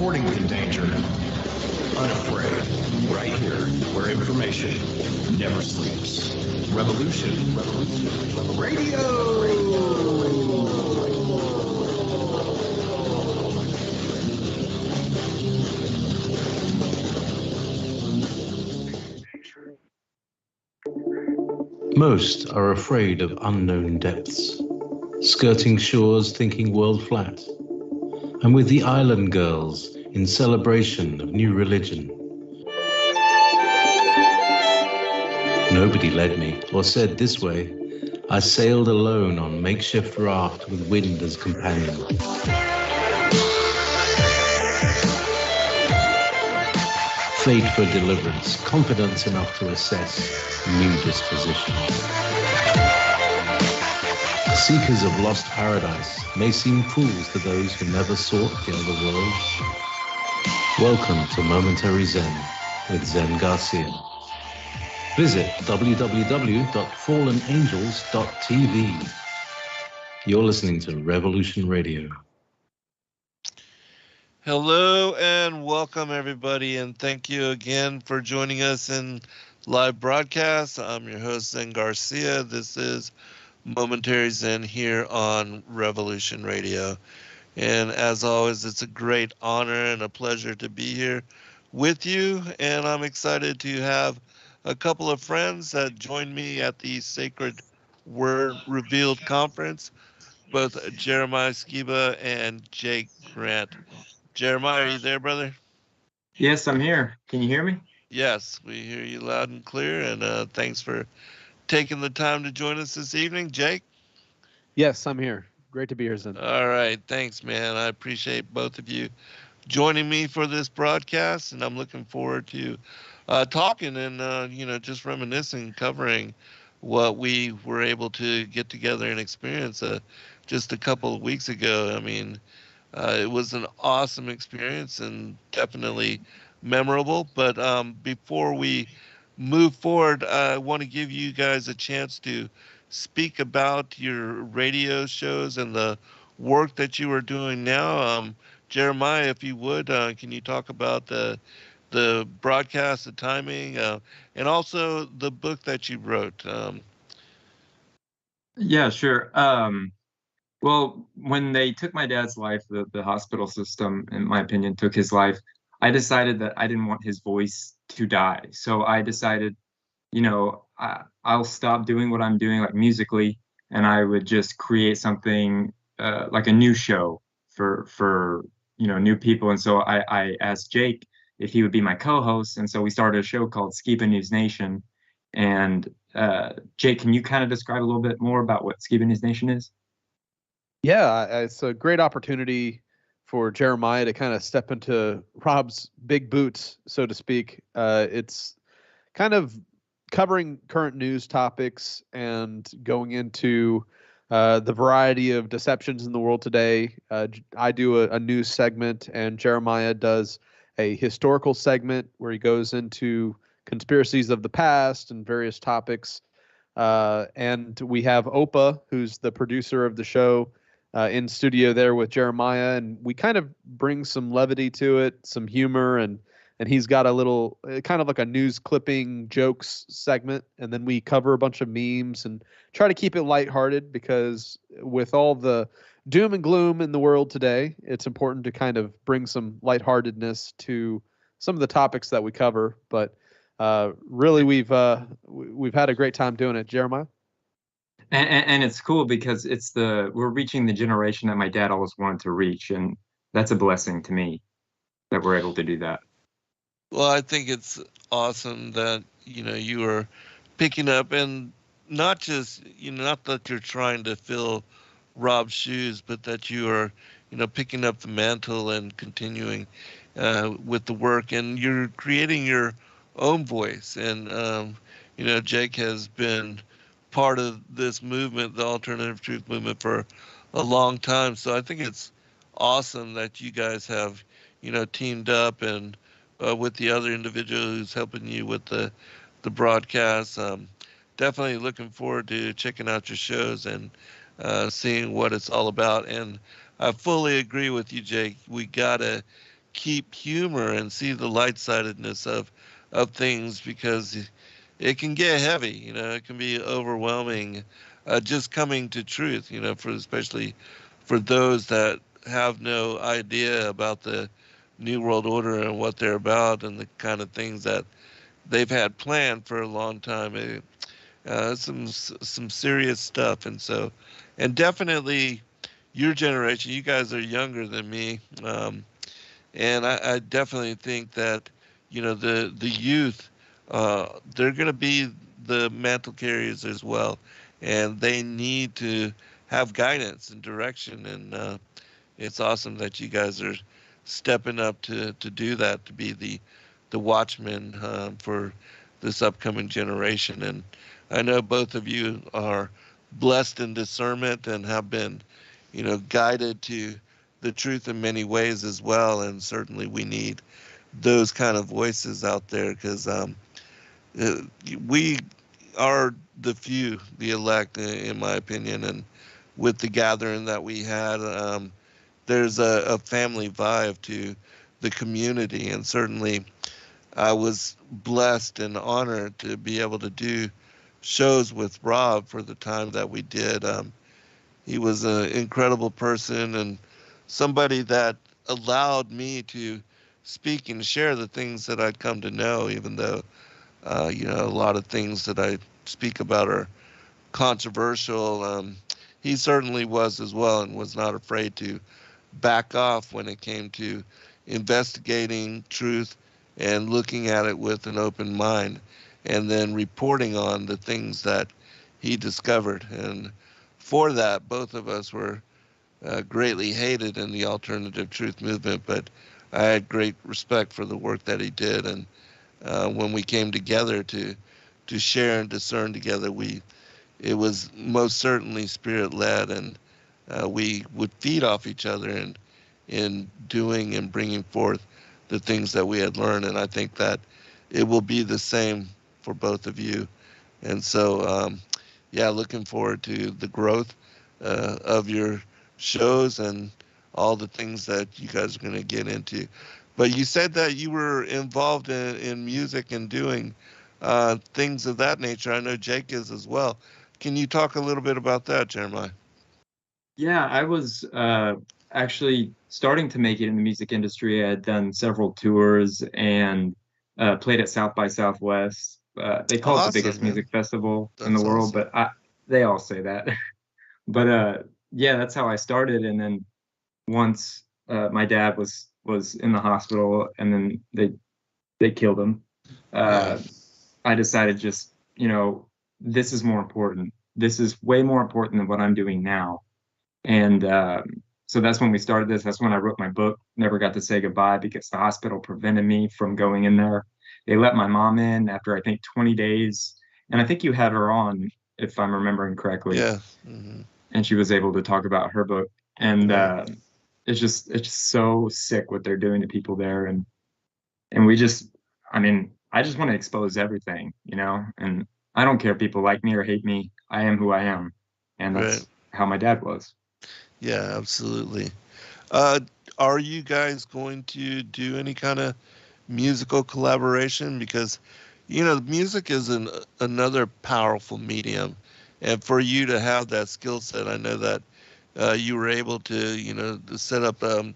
Reporting the danger. Unafraid. Right here, where information never sleeps. Revolution. Radio! Most are afraid of unknown depths, skirting shores thinking world flat, and with the island girls in celebration of new religion. Nobody led me or said this way. I sailed alone on makeshift raft with wind as companion. Fate for deliverance, confidence enough to assess new disposition. Seekers of lost paradise may seem fools to those who never sought the other world. Welcome to Momentary Zen with Zen Garcia. Visit www.fallenangels.tv. You're listening to Revolution Radio. Hello and welcome everybody, and thank you again for joining us in live broadcast. I'm your host Zen Garcia. This is Momentary Zen here on Revolution Radio. And as always, it's a great honor and a pleasure to be here with you, and I'm excited to have a couple of friends that joined me at the Sacred Word Revealed conference, both Jeremiah Skiba and Jake Grant. Jeremiah, are you there, brother? Yes, I'm here. Can you hear me? Yes, we hear you loud and clear, and thanks for taking the time to join us this evening. Jake? Yes, I'm here. Great to be here, Zen. All right, thanks, man. I appreciate both of you joining me for this broadcast, and I'm looking forward to talking and, just reminiscing, covering what we were able to get together and experience just a couple of weeks ago. I mean, it was an awesome experience and definitely memorable. But before we move forward, I want to give you guys a chance to speak about your radio shows and the work that you are doing now. Jeremiah, if you would, can you talk about the broadcast, the timing, and also the book that you wrote? Yeah, sure. Well, when they took my dad's life, the hospital system, in my opinion, took his life, I decided that I didn't want his voice to die. So I decided, I'll stop doing what I'm doing, like musically, and I would just create something like a new show for new people. And so I asked Jake if he would be my co-host, and so we started a show called Skiba News Nation. And Jake, can you kind of describe a little bit more about what Skiba News Nation is? Yeah, it's a great opportunity for Jeremiah to kind of step into Rob's big boots, so to speak. It's kind of covering current news topics and going into the variety of deceptions in the world today. I do a news segment, and Jeremiah does a historical segment where he goes into conspiracies of the past and various topics. And we have Opa, who's the producer of the show, in studio there with Jeremiah, and we kind of bring some levity to it, some humor, and he's got a little kind of like a news clipping jokes segment, and then we cover a bunch of memes and try to keep it lighthearted, because with all the doom and gloom in the world today, it's important to kind of bring some lightheartedness to some of the topics that we cover. But really, we've had a great time doing it, Jeremiah. And it's cool because we're reaching the generation that my dad always wanted to reach, and that's a blessing to me that we're able to do that. Well, I think it's awesome that you are picking up, and not just not that you're trying to fill Rob's shoes, but that you are picking up the mantle and continuing with the work, and you're creating your own voice. And Jake has been part of this movement, the alternative truth movement, for a long time. So I think it's awesome that you guys have, teamed up and with the other individual who's helping you with the broadcast. Definitely looking forward to checking out your shows and seeing what it's all about. And I fully agree with you, Jake. We gotta keep humor and see the light-sidedness of things, because it can get heavy. It can be overwhelming, just coming to truth. For especially for those that have no idea about the New World Order and what they're about and the kind of things that they've had planned for a long time. Some serious stuff, and definitely your generation. You guys are younger than me, and I definitely think that the youth, they're going to be the mantle carriers as well, and they need to have guidance and direction. And it's awesome that you guys are stepping up to do that, to be the watchmen for this upcoming generation. And I know both of you are blessed in discernment and have been, guided to the truth in many ways as well. And certainly we need those kind of voices out there, because we are the few, the elect, in my opinion. And with the gathering that we had, there's a family vibe to the community. And certainly I was blessed and honored to be able to do shows with Rob for the time that we did. He was an incredible person and somebody that allowed me to speak and share the things that I'd come to know, even though, a lot of things that I speak about are controversial. He certainly was as well, and was not afraid to back off when it came to investigating truth and looking at it with an open mind, and then reporting on the things that he discovered. And for that, both of us were greatly hated in the alternative truth movement, but I had great respect for the work that he did. And when we came together to share and discern together, it was most certainly spirit led, and we would feed off each other in doing and bringing forth the things that we had learned. And I think that it will be the same for both of you. And so, looking forward to the growth of your shows and all the things that you guys are going to get into. But you said that you were involved in music and doing things of that nature. I know Jake is as well. Can you talk a little bit about that, Jeremiah? Yeah, I was actually starting to make it in the music industry. I had done several tours and played at South by Southwest. They call it the biggest music festival in the world, awesome. but they all say that. But yeah, that's how I started. And then once my dad was in the hospital, and then they killed him, I decided just, this is more important. This is way more important than what I'm doing now. And so that's when we started this. That's when I wrote my book. Never got to say goodbye because the hospital prevented me from going in there. They let my mom in after, I think, 20 days. And I think you had her on, if I'm remembering correctly. Yeah. Mm-hmm. And she was able to talk about her book. And it's just so sick what they're doing to people there. And we just, I just want to expose everything, and I don't care if people like me or hate me. I am who I am. And that's how my dad was. Yeah, absolutely. Are you guys going to do any kind of musical collaboration? Because, music is another powerful medium. And for you to have that skill set, I know that you were able to, to set up an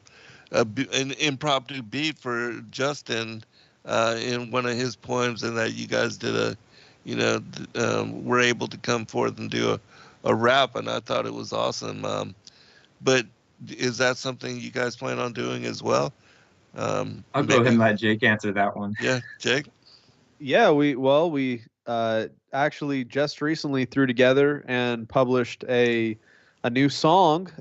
impromptu beat for Justin in one of his poems, and that you guys did were able to come forth and do a rap, and I thought it was awesome. But is that something you guys plan on doing as well? I'll go ahead and let Jake answer that one. Yeah, Jake? Yeah, we actually just recently threw together and published a new song.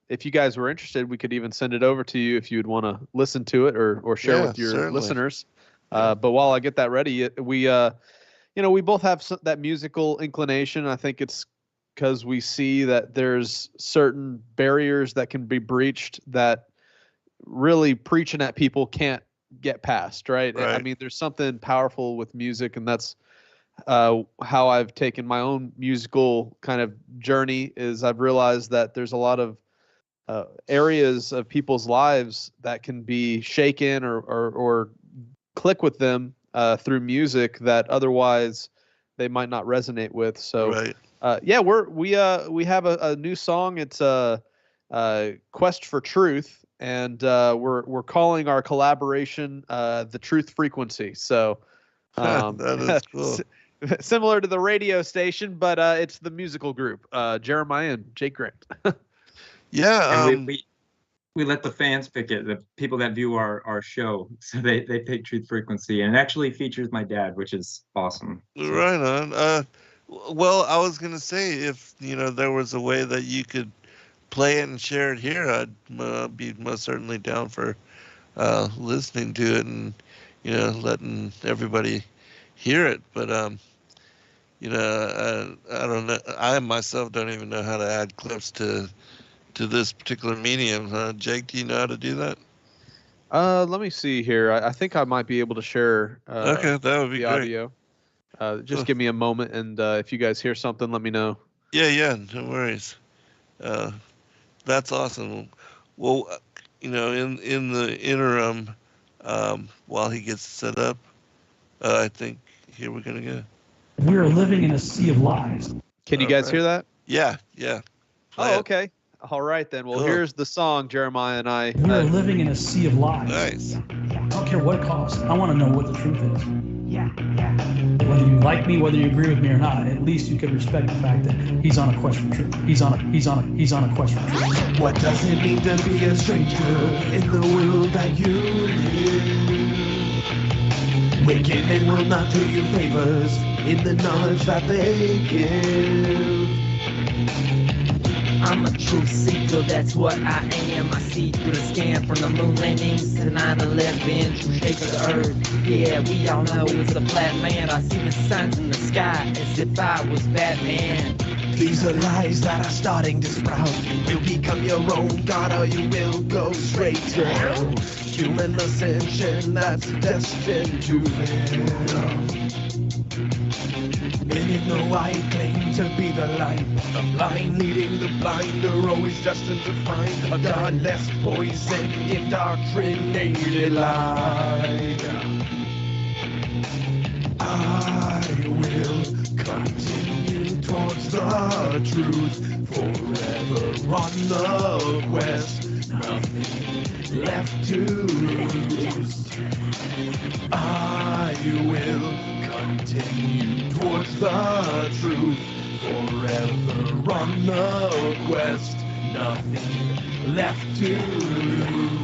If you guys were interested, we could even send it over to you if you'd want to listen to it or share with your certainly. listeners. But while I get that ready, we both have that musical inclination. I think it's because we see that there's certain barriers that can be breached that really preaching at people can't get past, right? I mean, there's something powerful with music, and that's how I've taken my own musical kind of journey. Is I've realized that there's a lot of areas of people's lives that can be shaken or click with them through music that otherwise they might not resonate with. So Right. yeah, we have a new song. It's Quest for Truth, and we're calling our collaboration the Truth Frequency. So That is cool. similar to the radio station, but it's the musical group, Jeremiah and Jake Grant. Yeah. And we let the fans pick it, the people that view our show. So they pick Truth Frequency, and it actually features my dad, which is awesome. So, Right on. Well, I was gonna say, if there was a way that you could play it and share it here, I'd be most certainly down for listening to it and letting everybody hear it. But I don't know. I myself don't even know how to add clips to this particular medium. Jake, do you know how to do that? Let me see here. I think I might be able to share Okay, that would be the great. audio. Just give me a moment, and if you guys hear something, let me know. Yeah, no worries. That's awesome. Well, in the interim, while he gets set up, I think here we're gonna go. We are living in a sea of lies. Can you guys hear that? Yeah. Play Oh, it. okay. All right then. Well, Cool. here's the song Jeremiah and I. We are living in a sea of lies. Nice. I don't care what it costs. I want to know what the truth is. Whether you like me, whether you agree with me or not, at least you can respect the fact that he's on a quest for truth. He's on a quest for truth. What does it mean to be a stranger in the world that you live? Wicked men will not do you favors in the knowledge that they give. I'm a truth seeker, that's what I am. I see through the scan from the moon landings to 9/11, true shape of the earth. Yeah, we all know it's a flat land. I see the signs in the sky as if I was Batman. These are lies that are starting to sprout. You'll become your own god or you will go straight to hell. Human ascension that's destined to fail. Many know I claim to be the light. The blind leading the blind are always destined to find a godless poison, indoctrinated lie. I will continue towards the truth, forever on the quest, nothing left to lose. I will continue towards the truth, forever on the quest, nothing left to lose.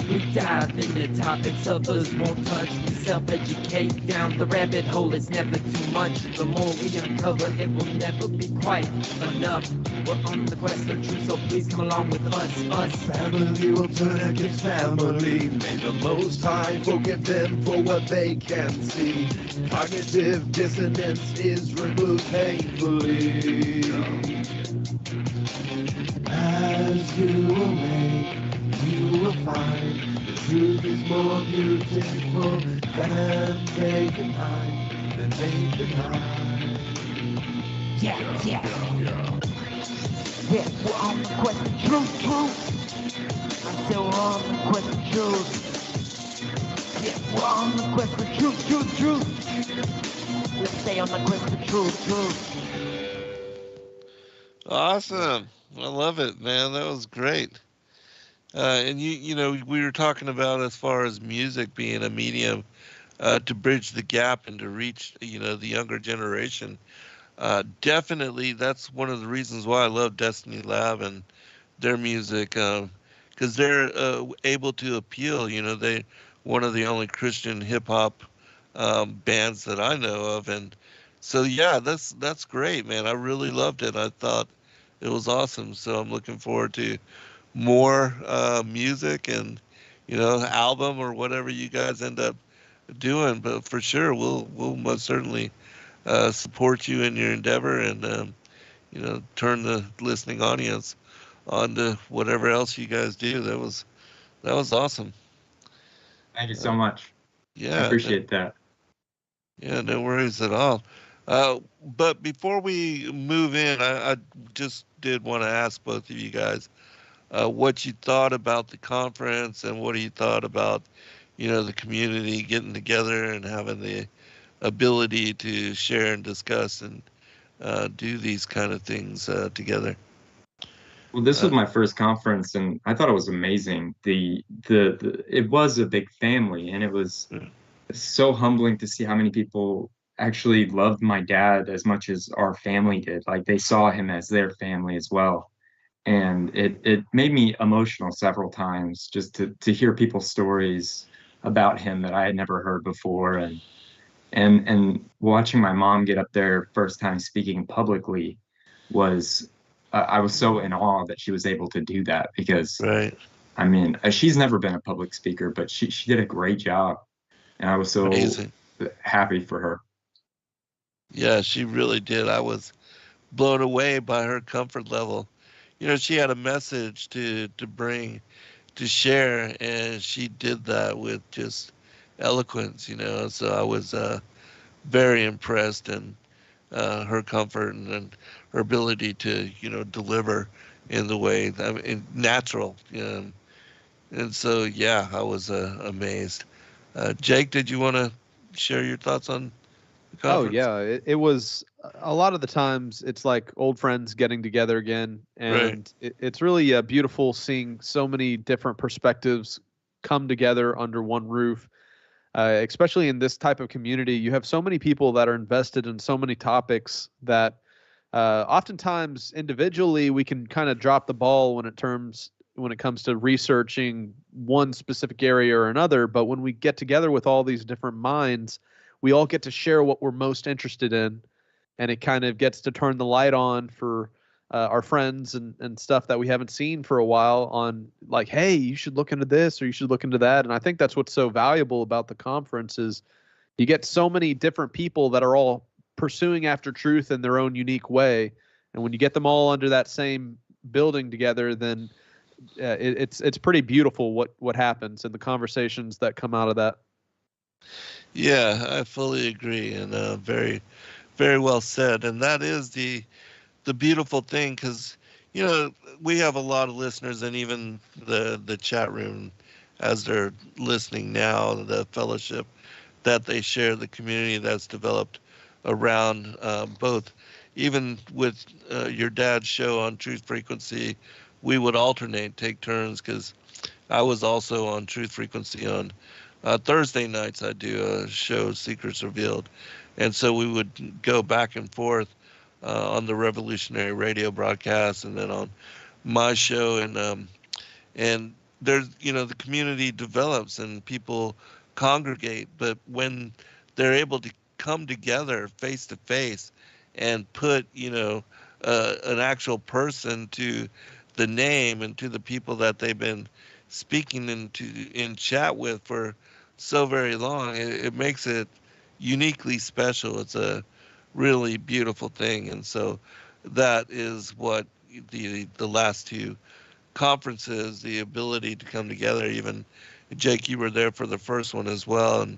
We dive into topics others won't touch. We self-educate down the rabbit hole. It's never too much. The more we uncover, it will never be quite enough. We're on the quest for truth, so please come along with us. Family will turn against family. May the Most High forgive them for what they can see. Cognitive dissonance is removed painfully. As you awake, you will find the truth is more beautiful than they can hide, than they can hide. Yeah. Yeah, we're on the quest for truth. I said we're on the quest for truth. Yeah, we're on the quest for truth. Let's stay on the quest for truth. Awesome. I love it, man. That was great. And we were talking about as far as music being a medium to bridge the gap and to reach, the younger generation. Definitely, that's one of the reasons why I love Destiny Lab and their music, because they're able to appeal. They one of the only Christian hip hop bands that I know of, and so yeah, that's great, man. I really loved it. I thought it was awesome. So I'm looking forward to more music and album or whatever you guys end up doing. But for sure, we'll most certainly support you in your endeavor and turn the listening audience on to whatever else you guys do. That was awesome. Thank you so much. Yeah, I appreciate that. Yeah, no worries at all. But before we move in, I just did want to ask both of you guys what you thought about the conference and what you thought about, the community getting together and having the ability to share and discuss and do these kind of things together. Well, this was my first conference, and I thought it was amazing. It was a big family, and it was so humbling to see how many people actually loved my dad as much as our family did. Like they saw him as their family as well. And it made me emotional several times just to hear people's stories about him that I had never heard before, and watching my mom get up there first time speaking publicly was I was so in awe that she was able to do that, because Right. I mean, she's never been a public speaker, but she did a great job, and I was so Amazing. happy for her. Yeah, she really did. I was blown away by her comfort level. She had a message to bring, to share, and she did that with just eloquence. So I was very impressed in her comfort and her ability to deliver in the way natural. And so yeah, I was amazed. Jake, did you want to share your thoughts on the Oh conference? yeah, it was a lot of the times it's like old friends getting together again, Right. and it's really beautiful seeing so many different perspectives come together under one roof. Especially in this type of community, you have so many people that are invested in so many topics that oftentimes individually we can kind of drop the ball when it comes to researching one specific area or another. But when we get together with all these different minds, we all get to share what we're most interested in, and it kind of gets to turn the light on for our friends and stuff that we haven't seen for a while on, like, hey, you should look into this or you should look into that. And I think that's what's so valuable about the conference is you get so many different people that are all pursuing after truth in their own unique way. And when you get them all under that same building together, then it's pretty beautiful what happens and the conversations that come out of that. Yeah, I fully agree, and very, very well said. And that is the beautiful thing, because we have a lot of listeners, and even the chat room, as they're listening now, the fellowship that they share, the community that's developed around both. Even with your dad's show on Truth Frequency, we would alternate, take turns, because I was also on Truth Frequency on Thursday nights. I do a show, Secrets Revealed, and so we would go back and forth on the Revolutionary Radio broadcast, and then on my show, and there's the community develops and people congregate, but when they're able to come together face to face and put an actual person to the name and to the people that they've been speaking in chat with for so very long, it makes it uniquely special. It's a really beautiful thing, and so that is what the last two conferences, the ability to come together. Even Jake, you were there for the first one as well, and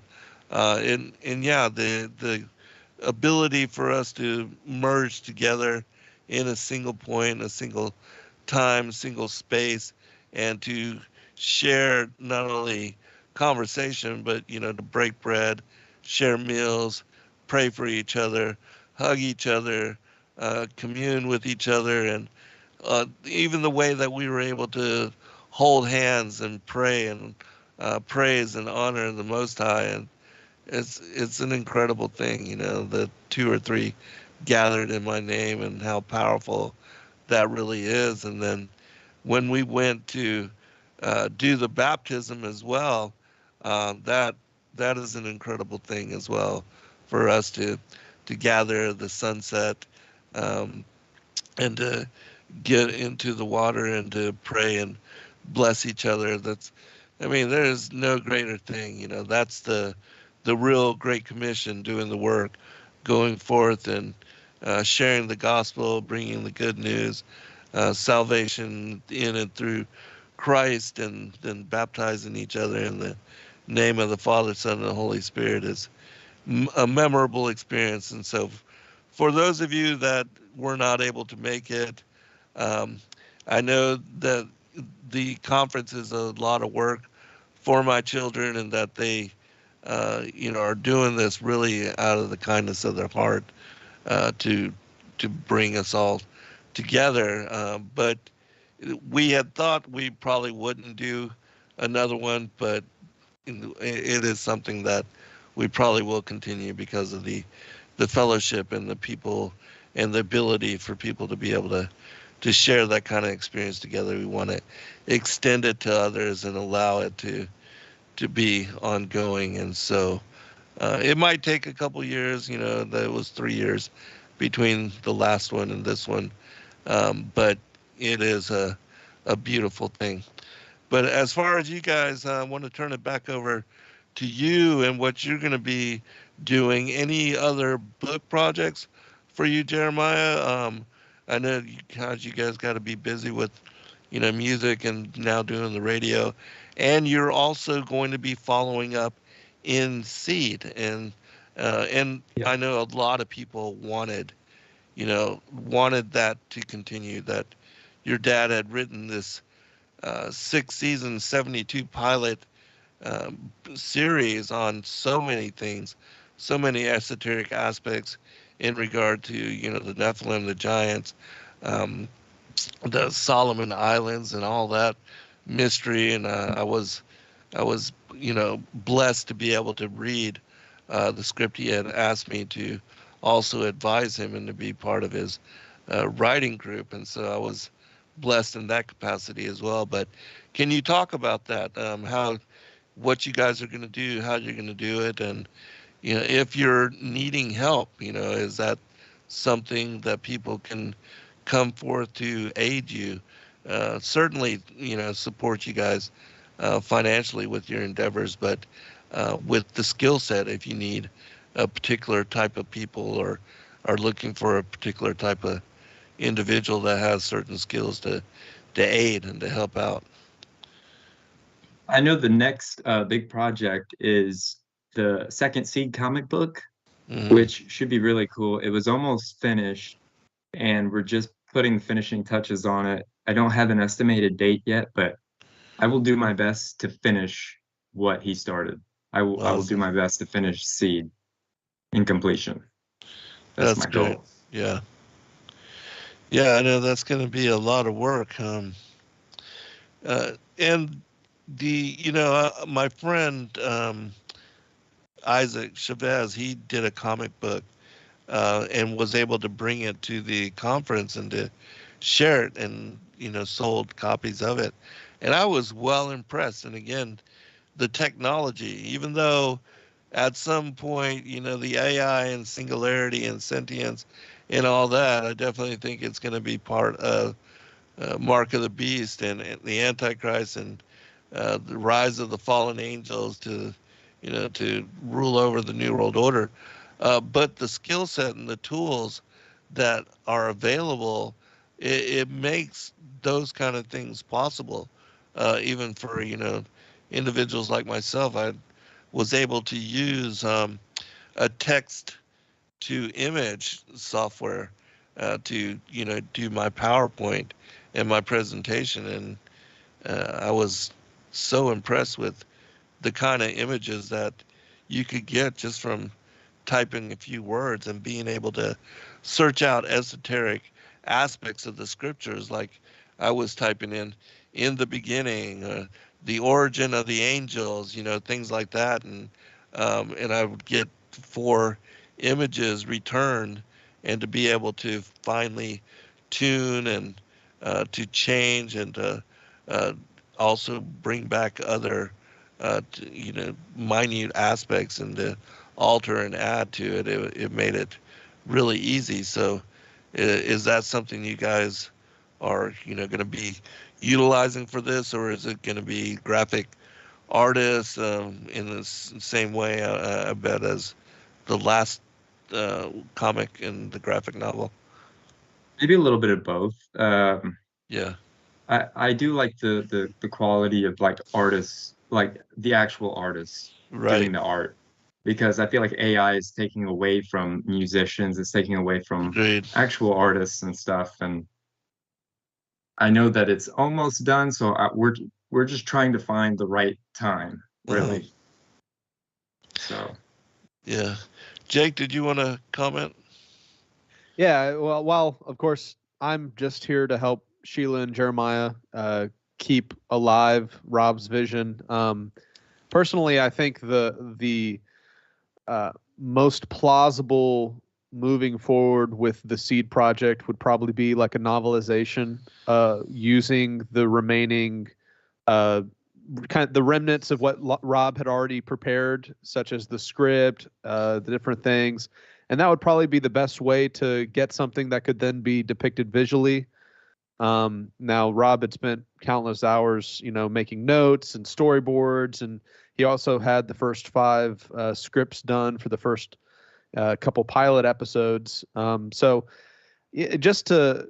yeah, the ability for us to merge together in a single point, a single time, single space, and to share not only conversation, but to break bread, share meals, pray for each other, hug each other, commune with each other, and even the way that we were able to hold hands and pray and praise and honor the Most High, and it's an incredible thing, the two or three gathered in my name, and how powerful that really is. And then when we went to do the baptism as well, that is an incredible thing as well, for us to gather the sunset, and to get into the water and to pray and bless each other. There's no greater thing. That's the real Great Commission, doing the work, going forth and sharing the gospel, bringing the good news, salvation in and through Christ, and then baptizing each other in the name of the Father, Son, and the Holy Spirit is a memorable experience. And so for those of you that were not able to make it, um, I know that the conference is a lot of work for my children, and that they, are doing this really out of the kindness of their heart, to bring us all together. But we had thought we probably wouldn't do another one, but it is something that we probably will continue because of the fellowship and the people and the ability for people to be able to share that kind of experience together. We want to extend it to others and allow it to be ongoing. And so it might take a couple years. That was 3 years between the last one and this one, but it is a beautiful thing. But as far as you guys, I want to turn it back over to you and what you're going to be doing. Any other book projects for you, Jeremiah? I know you guys got to be busy with, music and now doing the radio, and you're also going to be following up in Seed, and Yeah. I know a lot of people wanted that to continue. That your dad had written this 6-season 72 pilot series on so many things, so many esoteric aspects in regard to the Nephilim, the giants, um, the Solomon Islands, and all that mystery. And I was blessed to be able to read the script. He had asked me to also advise him and to be part of his writing group, and so I was blessed in that capacity as well. But can you talk about that? What you guys are going to do, how you're going to do it, and if you're needing help, is that something that people can come forth to aid you? Certainly, support you guys financially with your endeavors, but with the skill set, if you need a particular type of people or are looking for a particular type of individual that has certain skills to aid and to help out. I know the next big project is the second Seed comic book, Mhm. which should be really cool. It was almost finished, and we're just putting the finishing touches on it. I don't have an estimated date yet, but I will do my best to finish what he started. I will do Awesome. my best to finish Seed in completion. That's That's my great. goal. Yeah. Yeah, I know that's going to be a lot of work. And my friend Isaac Chavez, he did a comic book and was able to bring it to the conference and to share it, and sold copies of it. And I was well impressed. And again, the technology, even though at some point, the AI and singularity and sentience and all that, I definitely think it's going to be part of Mark of the Beast and the Antichrist, and the rise of the fallen angels to rule over the New World Order. But the skill set and the tools that are available, it makes those kind of things possible. Even for individuals like myself, I was able to use a text to image software to do my PowerPoint and my presentation, and I was so impressed with the kind of images that you could get just from typing a few words and being able to search out esoteric aspects of the scriptures, like I was typing in the beginning, the origin of the angels, things like that, and I would get 4 images returned, and to be able to finally tune and to change and to also bring back other minute aspects and to alter and add to it. It made it really easy. So is that something you guys are going to be utilizing for this, or is it going to be graphic artists in the same way, I bet, as the last comic in the graphic novel? Maybe a little bit of both. Yeah. I do like the quality of like artists, like the actual artists Right. doing the art. because I feel like AI is taking away from musicians, it's taking away from Agreed. actual artists and stuff. And I know that it's almost done, so we're just trying to find the right time, really. So Yeah. Jake, did you want to comment? Yeah, well, while of course I'm just here to help Sheila and Jeremiah keep alive Rob's vision. Personally, I think the most plausible moving forward with the Seed project would probably be like a novelization, using the remaining kind of the remnants of what Rob had already prepared, such as the script, the different things. And that would probably be the best way to get something that could then be depicted visually. Now, Rob had spent countless hours, making notes and storyboards, and he also had the first 5 scripts done for the first couple pilot episodes. So just to,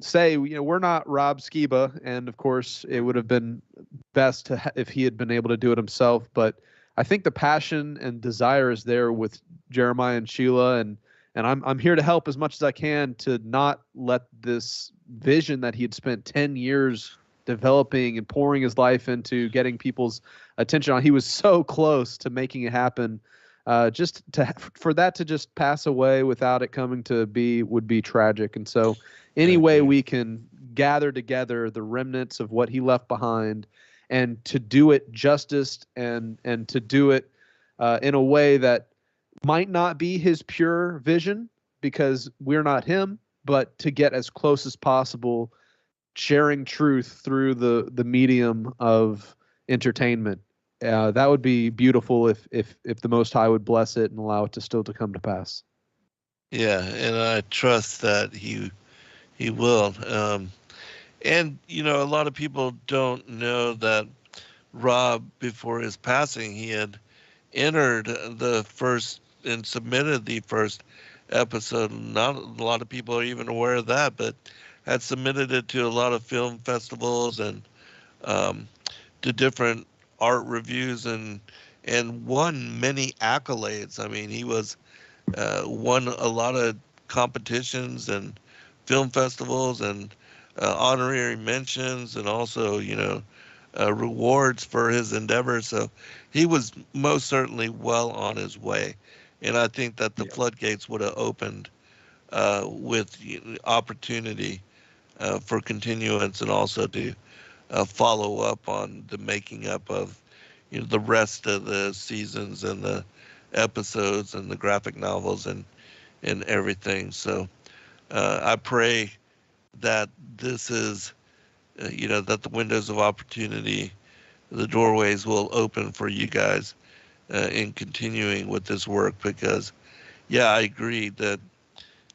say, we're not Rob Skiba, and of course it would have been best if he had been able to do it himself. But I think the passion and desire is there with Jeremiah and Sheila, and I'm here to help as much as I can to not let this vision that he had spent 10 years developing and pouring his life into getting people's attention on. He was so close to making it happen. For that to just pass away without it coming to be would be tragic. And so any way we can gather together the remnants of what he left behind and to do it justice and to do it in a way that might not be his pure vision, because we're not him, but to get as close as possible, sharing truth through the medium of entertainment. That would be beautiful if the Most High would bless it and allow it to still to come to pass. Yeah, and I trust that he will. And a lot of people don't know that Rob, before his passing, he had entered the first and submitted the first episode. Not a lot of people are even aware of that, but had submitted it to a lot of film festivals and to different art reviews and won many accolades. I mean, he was won a lot of competitions and film festivals and honorary mentions, and also rewards for his endeavors. So he was most certainly well on his way, and I think that the floodgates would have opened with opportunity for continuance, and also to follow up on the making up of the rest of the seasons and the episodes and the graphic novels and everything. So I pray that this is that the windows of opportunity, the doorways will open for you guys in continuing with this work, because I agree that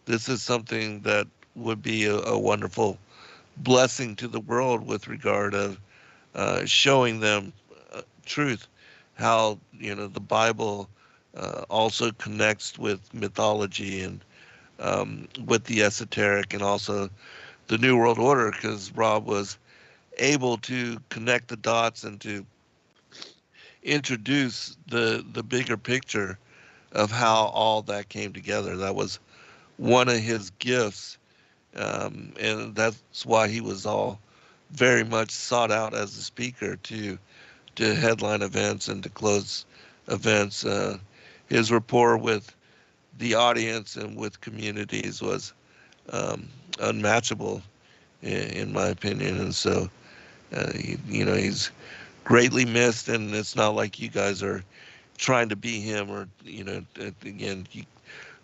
this is something that would be a wonderful blessing to the world with regard of showing them truth, how the Bible also connects with mythology and with the esoteric, and also the New World Order, because Rob was able to connect the dots and to introduce the bigger picture of how all that came together. That was one of his gifts, and that's why he was all very much sought out as a speaker to headline events and to close events. His rapport with the audience and with communities was unmatchable, in my opinion. And so, he's greatly missed, and it's not like you guys are trying to be him, or again,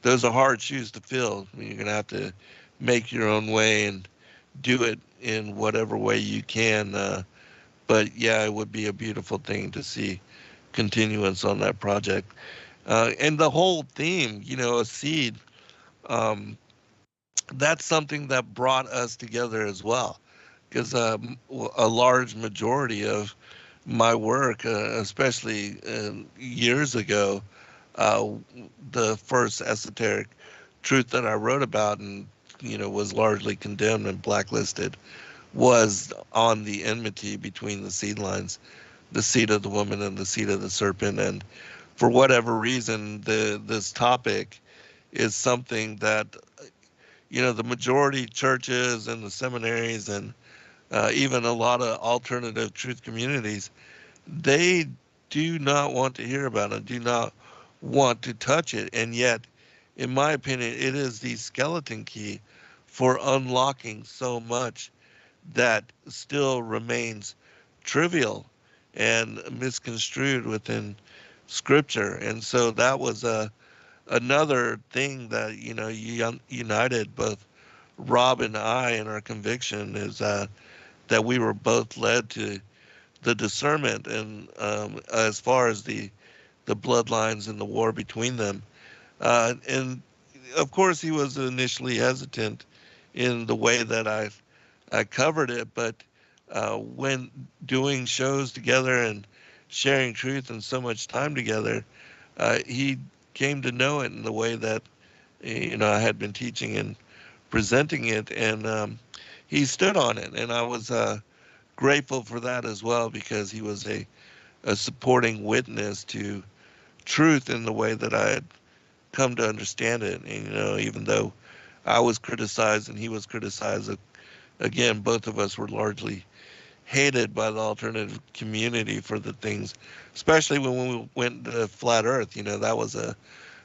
those are hard shoes to fill. I mean, you're gonna have to make your own way and do it in whatever way you can. But it would be a beautiful thing to see continuance on that project. And the whole theme, a seed, that's something that brought us together as well, because a large majority of my work, especially years ago, the first esoteric truth that I wrote about and was largely condemned and blacklisted was on the enmity between the seedlines, the seed of the woman and the seed of the serpent, and for whatever reason, this topic is something that, the majority churches and the seminaries and even a lot of alternative truth communities, they do not want to hear about it, do not want to touch it. And yet, in my opinion, it is the skeleton key for unlocking so much that still remains trivial and misconstrued within scripture. And so that was another thing that, united both Rob and I in our conviction is that we were both led to the discernment, and as far as the bloodlines and the war between them. And of course, he was initially hesitant in the way that I covered it, but when doing shows together and sharing truth and so much time together, he came to know it in the way that I had been teaching and presenting it, and he stood on it, and I was grateful for that as well, because he was a supporting witness to truth in the way that I had come to understand it. And, even though I was criticized and he was criticized, again, both of us were largely hated by the alternative community for the things, especially when we went to Flat Earth. That was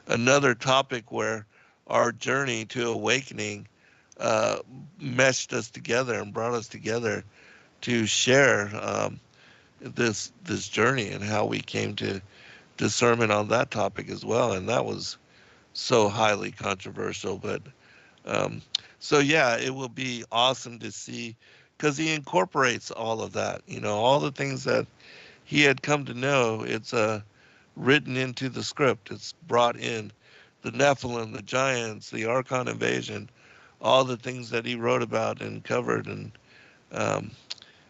another topic where our journey to awakening meshed us together and brought us together to share this journey and how we came to discernment on that topic as well. And that was so highly controversial. But so yeah, it will be awesome to see, because he incorporates all of that, all the things that he had come to know. It's written into the script. It's brought in the Nephilim, the giants, the Archon invasion, all the things that he wrote about and covered.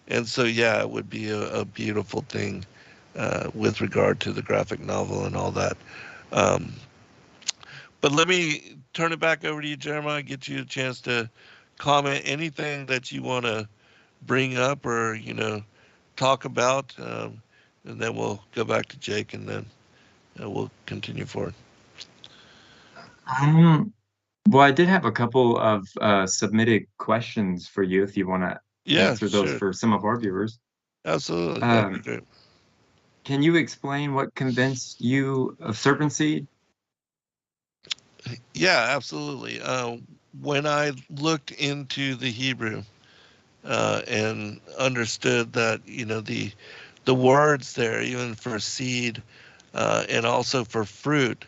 And so, yeah, it would be a beautiful thing with regard to the graphic novel and all that. But let me turn it back over to you, Jeremiah, get you a chance to comment anything that you want to bring up or, talk about. And then we'll go back to Jake, and then we'll continue forward. Well, I did have a couple of submitted questions for you if you want to answer those sure. for some of our viewers. Absolutely. That'd be great. Can you explain what convinced you of Serpent Seed? Yeah, absolutely. When I looked into the Hebrew and understood that, the words there, even for seed and also for fruit,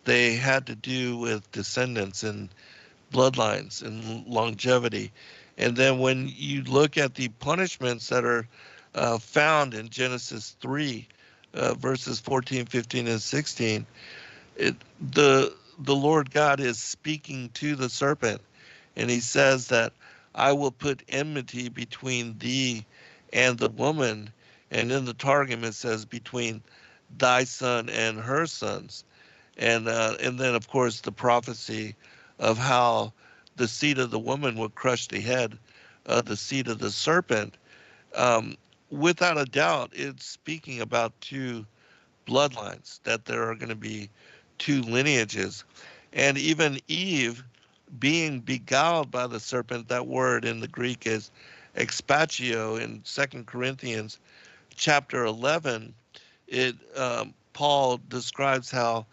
they had to do with descendants and bloodlines and longevity. And then when you look at the punishments that are found in Genesis 3, verses 14, 15, and 16, the Lord God is speaking to the serpent, and he says that I will put enmity between thee and the woman. And in the Targum it says between thy son and her sons. And then of course the prophecy of how the seed of the woman would crush the head of the seed of the serpent. Without a doubt, it's speaking about two bloodlines, that there are going to be two lineages. And even Eve being beguiled by the serpent, that word in the Greek is expatio. In 2 Corinthians chapter 11, Paul describes how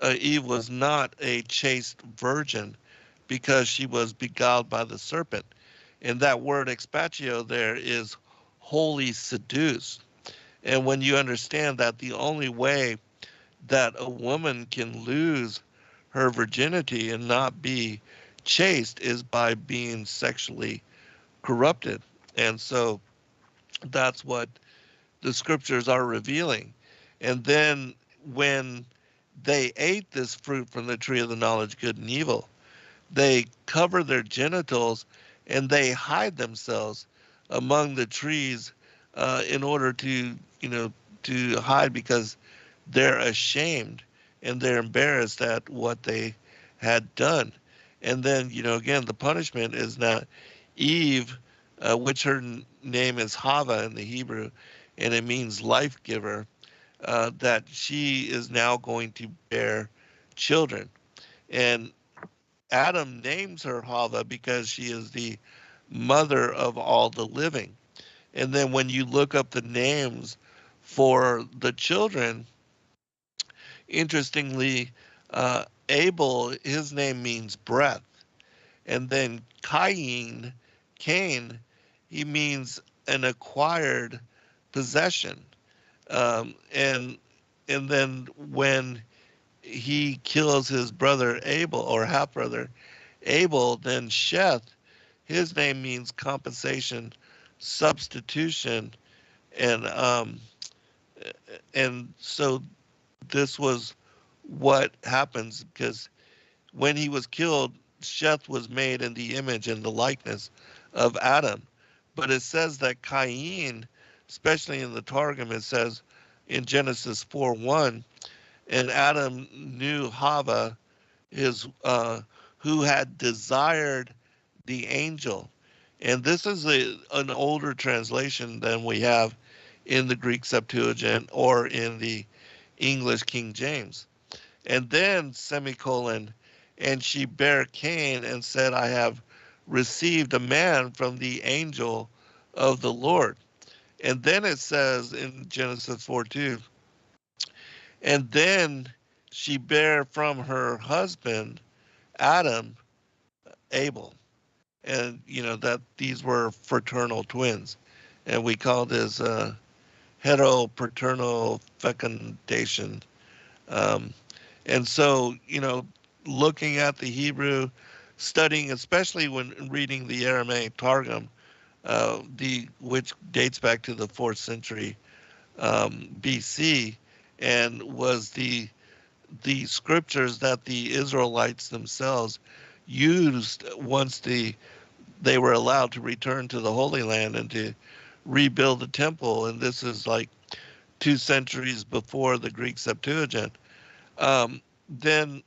Eve was not a chaste virgin because she was beguiled by the serpent. And that word expatio there is wholly seduced. And when you understand that the only way that a woman can lose her virginity and not be chaste is by being sexually corrupted. And so that's what the scriptures are revealing. And then when they ate this fruit from the tree of the knowledge of good and evil, they cover their genitals and they hide themselves among the trees in order to, to hide, because they're ashamed and they're embarrassed at what they had done. And then, again, the punishment is not Eve, which her name is Hava in the Hebrew, and it means life giver. that she is now going to bear children. And Adam names her Hava because she is the mother of all the living. And then when you look up the names for the children, interestingly, Abel, his name means breath. And then Cain, he means an acquired possession. And then when he kills his brother Abel, or half brother Abel, then Sheth, his name means compensation, substitution, and so this was what happens, because when he was killed, Sheth was made in the image and the likeness of Adam. But it says that Cain, especially in the Targum, it says in Genesis 4:1, and Adam knew Hava, his who had desired the angel. And this is an older translation than we have in the Greek Septuagint or in the English King James. And then, semicolon, and she bare Cain and said, I have received a man from the angel of the Lord. And then it says in Genesis 4:2, and then she bare from her husband, Adam, Abel. And, that these were fraternal twins. And we call this heteropaternal fecundation. And so, looking at the Hebrew, studying, especially when reading the Aramaic Targum, which dates back to the 4th century BC, and was the scriptures that the Israelites themselves used once they were allowed to return to the Holy Land and to rebuild the temple. And this is like 2 centuries before the Greek Septuagint. Then,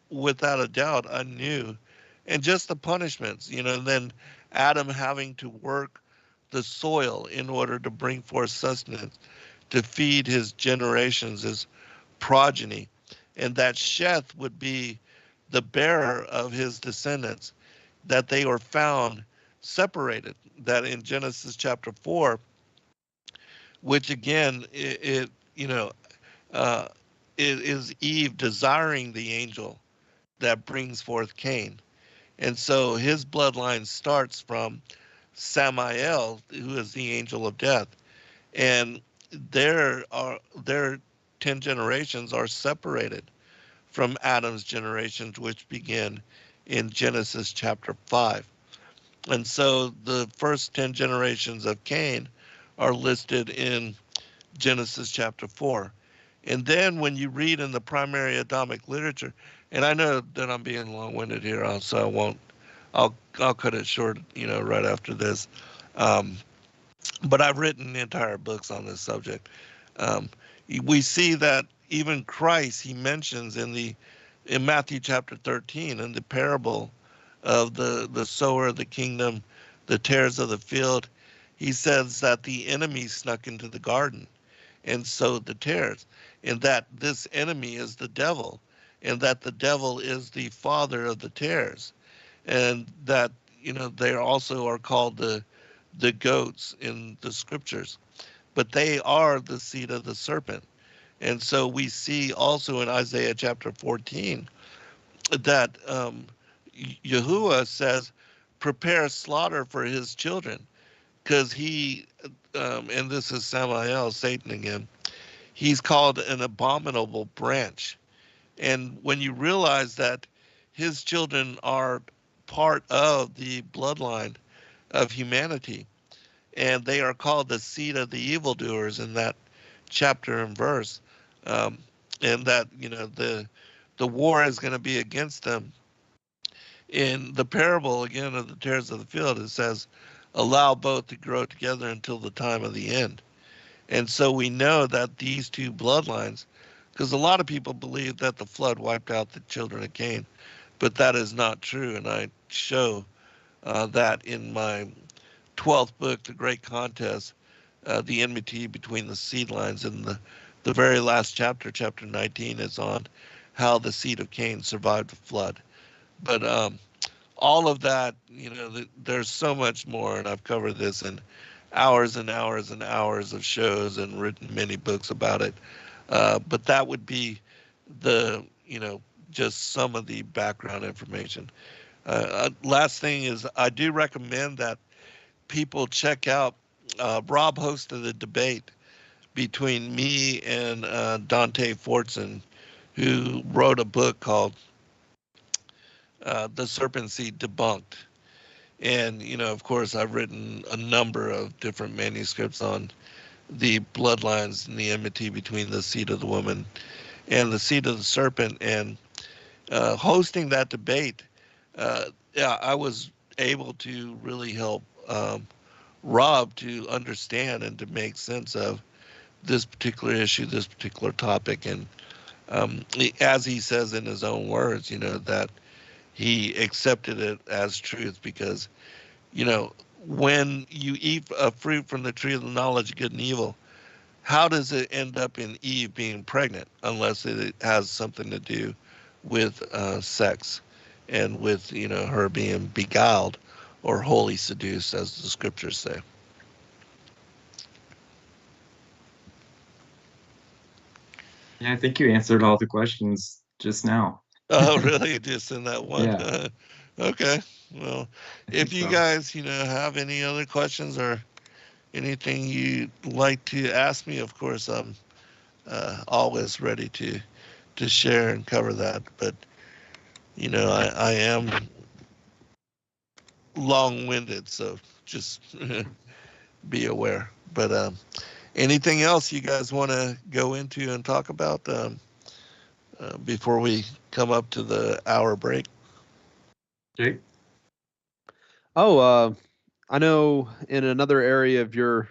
without a doubt, I knew. And just the punishments, and then Adam having to work the soil in order to bring forth sustenance, to feed his generations, his progeny. And that Sheth would be the bearer of his descendants, that they were found separated. That in Genesis chapter 4, which again, it is Eve desiring the angel that brings forth Cain. And so his bloodline starts from Samael, who is the angel of death. And their 10 generations are separated from Adam's generations, which begin in Genesis chapter 5. And so the first 10 generations of Cain are listed in Genesis chapter 4. And then when you read in the primary Adamic literature, and I know that I'm being long-winded here, so I won't, I'll cut it short, right after this. But I've written entire books on this subject. We see that even Christ, he mentions in Matthew chapter 13, in the parable of the sower of the kingdom, the tares of the field, he says that the enemy snuck into the garden and sowed the tares, and that this enemy is the devil, and that the devil is the father of the tares, and that they also are called the goats in the scriptures, but they are the seed of the serpent. And so we see also in Isaiah chapter 14 that Yahuwah says, prepare slaughter for his children, because he, and this is Samael, Satan again, he's called an abominable branch. And when you realize that his children are part of the bloodline of humanity, and they are called the seed of the evildoers in that chapter and verse, and that the war is going to be against them. In the parable again of the tares of the field, it says, allow both to grow together until the time of the end. And so we know that these two bloodlines, because a lot of people believe that the flood wiped out the children of Cain, but that is not true. And I show that in my 12th book, The Great Contest, the enmity between the seedlines and the the very last chapter, chapter 19, is on how the seed of Cain survived the flood. But all of that, there's so much more, and I've covered this in hours and hours and hours of shows and written many books about it. But that would be the, just some of the background information. Last thing is, I do recommend that people check out. Rob hosted a debate between me and Dante Fortson, who wrote a book called The Serpent Seed Debunked. And, of course, I've written a number of different manuscripts on the bloodlines and the enmity between the seed of the woman and the seed of the serpent. And hosting that debate, yeah, I was able to really help Rob to understand and to make sense of this particular issue, this particular topic. And as he says in his own words, that he accepted it as truth because, when you eat a fruit from the tree of the knowledge of good and evil, how does it end up in Eve being pregnant unless it has something to do with sex and with, her being beguiled or wholly seduced, as the scriptures say. Yeah, I think you answered all the questions just now. Oh, really? Just in that one? Yeah. Okay. Well, if you so. guys, have any other questions or anything you'd like to ask me, of course, I'm always ready to share and cover that. But, I am long-winded, so just be aware. But anything else you guys want to go into and talk about before we come up to the hour break? Jake? Oh, I know in another area of your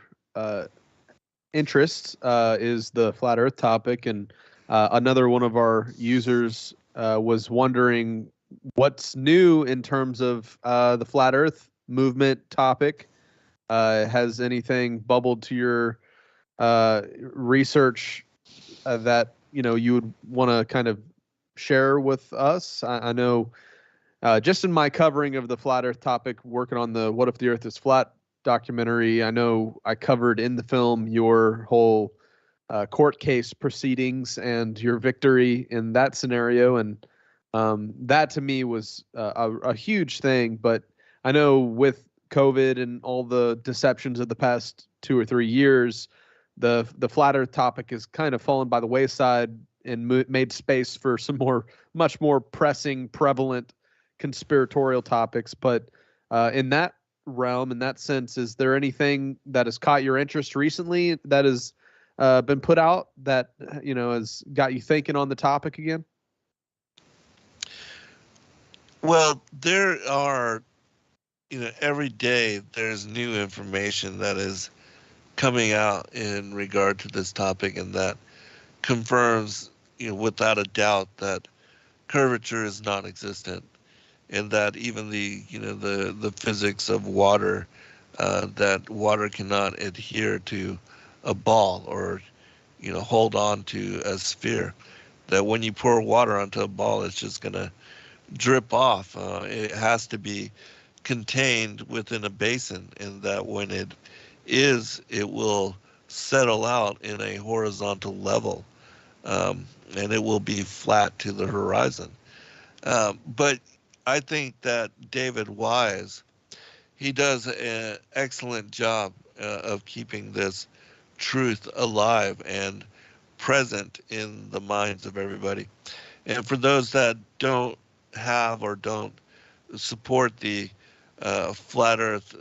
interests is the flat Earth topic, and another one of our users was wondering what's new in terms of the flat Earth movement topic. Has anything bubbled to your research that you would want to kind of share with us? I know just in my covering of the flat Earth topic, working on the "What If the Earth Is Flat" documentary, I know I covered in the film your whole court case proceedings and your victory in that scenario, and that to me was a huge thing. But I know with COVID and all the deceptions of the past 2 or 3 years, the flat Earth topic has kind of fallen by the wayside and made space for some much more pressing, prevalent conspiratorial topics. But in that realm, in that sense, is there anything that has caught your interest recently that has been put out that has got you thinking on the topic again? Well, there are, every day there's new information that is coming out in regard to this topic, and that confirms, without a doubt, that curvature is non-existent, and that even the physics of water, that water cannot adhere to a ball or hold on to a sphere. That when you pour water onto a ball, it's just going to drip off. It has to be contained within a basin, and that when it will settle out in a horizontal level, and it will be flat to the horizon. But I think that David Wise, he does an excellent job of keeping this truth alive and present in the minds of everybody. And for those that don't have or don't support the flat Earth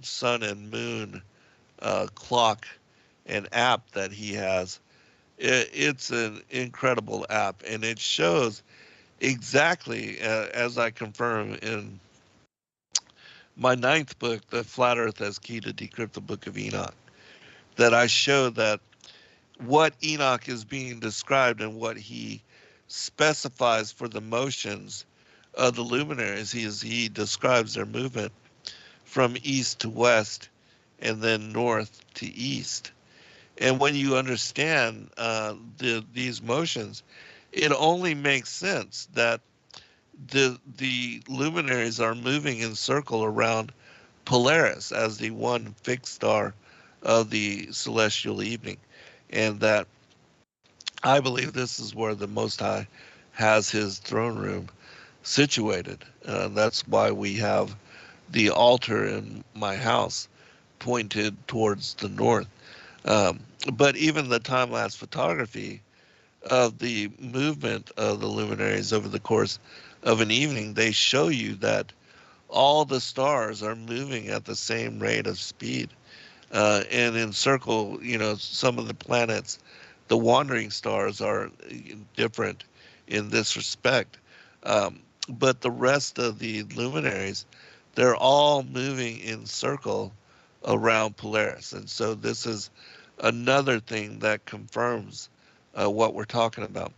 sun and moon clock and app that he has, it's an incredible app, and it shows exactly as I confirm in my 9th book, The Flat Earth as Key to Decrypt the Book of Enoch, that I show that what Enoch is being described and what he specifies for the motions of the luminaries, he describes their movement from east to west and then north to east. And when you understand these motions, it only makes sense that the luminaries are moving in circle around Polaris as the one fixed star of the celestial evening, and that I believe this is where the Most High has his throne room situated. That's why we have the altar in my house pointed towards the north. Um, but even the time lapse photography of the movement of the luminaries over the course of an evening, they show you that all the stars are moving at the same rate of speed. And in circle, some of the planets, the wandering stars are different in this respect. But the rest of the luminaries, they're all moving in circle around Polaris. And so this is another thing that confirms what we're talking about.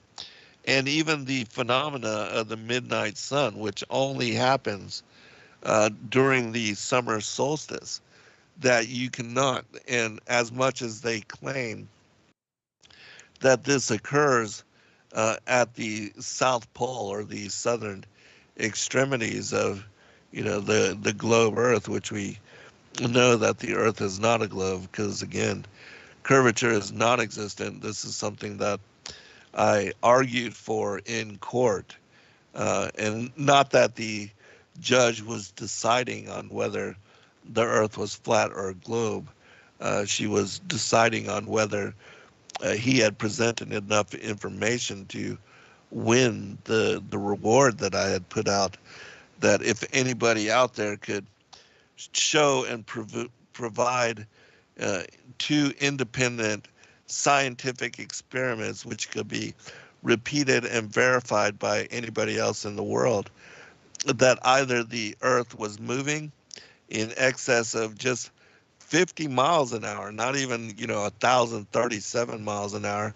And even the phenomena of the midnight sun, which only happens during the summer solstice, that you cannot, and as much as they claim that this occurs at the South Pole or the southern extremities of, the globe Earth, which we know that the Earth is not a globe because, again, curvature is non-existent. This is something that I argued for in court, and not that the judge was deciding on whether the Earth was flat or a globe. She was deciding on whether he had presented enough information to win the reward that I had put out. That if anybody out there could show and provide uh, two independent scientific experiments which could be repeated and verified by anybody else in the world, that either the Earth was moving in excess of just 50 miles an hour, not even, 1,037 miles an hour,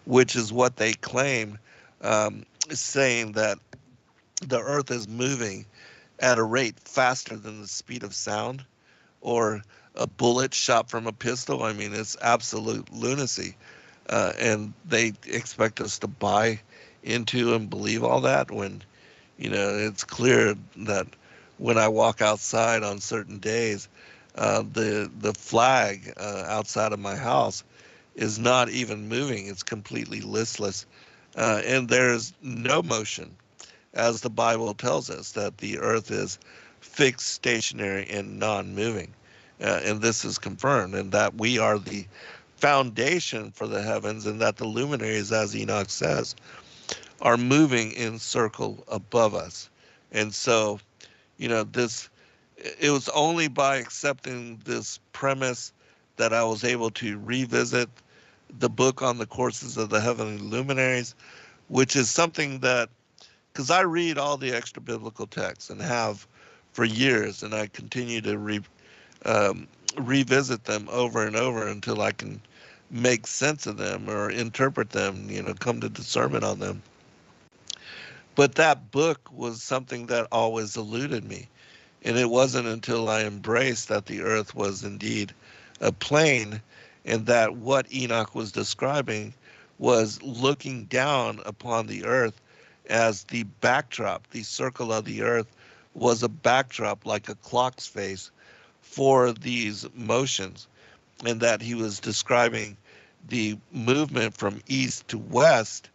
which is what they claim, saying that the Earth is moving at a rate faster than the speed of sound or a bullet shot from a pistol. I mean, it's absolute lunacy. And they expect us to buy into and believe all that when, it's clear that when I walk outside on certain days, the flag outside of my house is not even moving. It's completely listless. And there's no motion, as the Bible tells us, that the earth is fixed, stationary, and non-moving. And this is confirmed, and that we are the foundation for the heavens, and that the luminaries, as Enoch says, are moving in circle above us. And so, this, it was only by accepting this premise that I was able to revisit the book on the courses of the heavenly luminaries, which is something that, because I read all the extra biblical texts and have for years, and I continue to revisit them over and over until I can make sense of them or interpret them, come to discernment on them. But that book was something that always eluded me. And it wasn't until I embraced that the earth was indeed a plane, and that what Enoch was describing was looking down upon the earth as the backdrop. The circle of the earth was a backdrop, like a clock's face, for these motions, and that he was describing the movement from east to west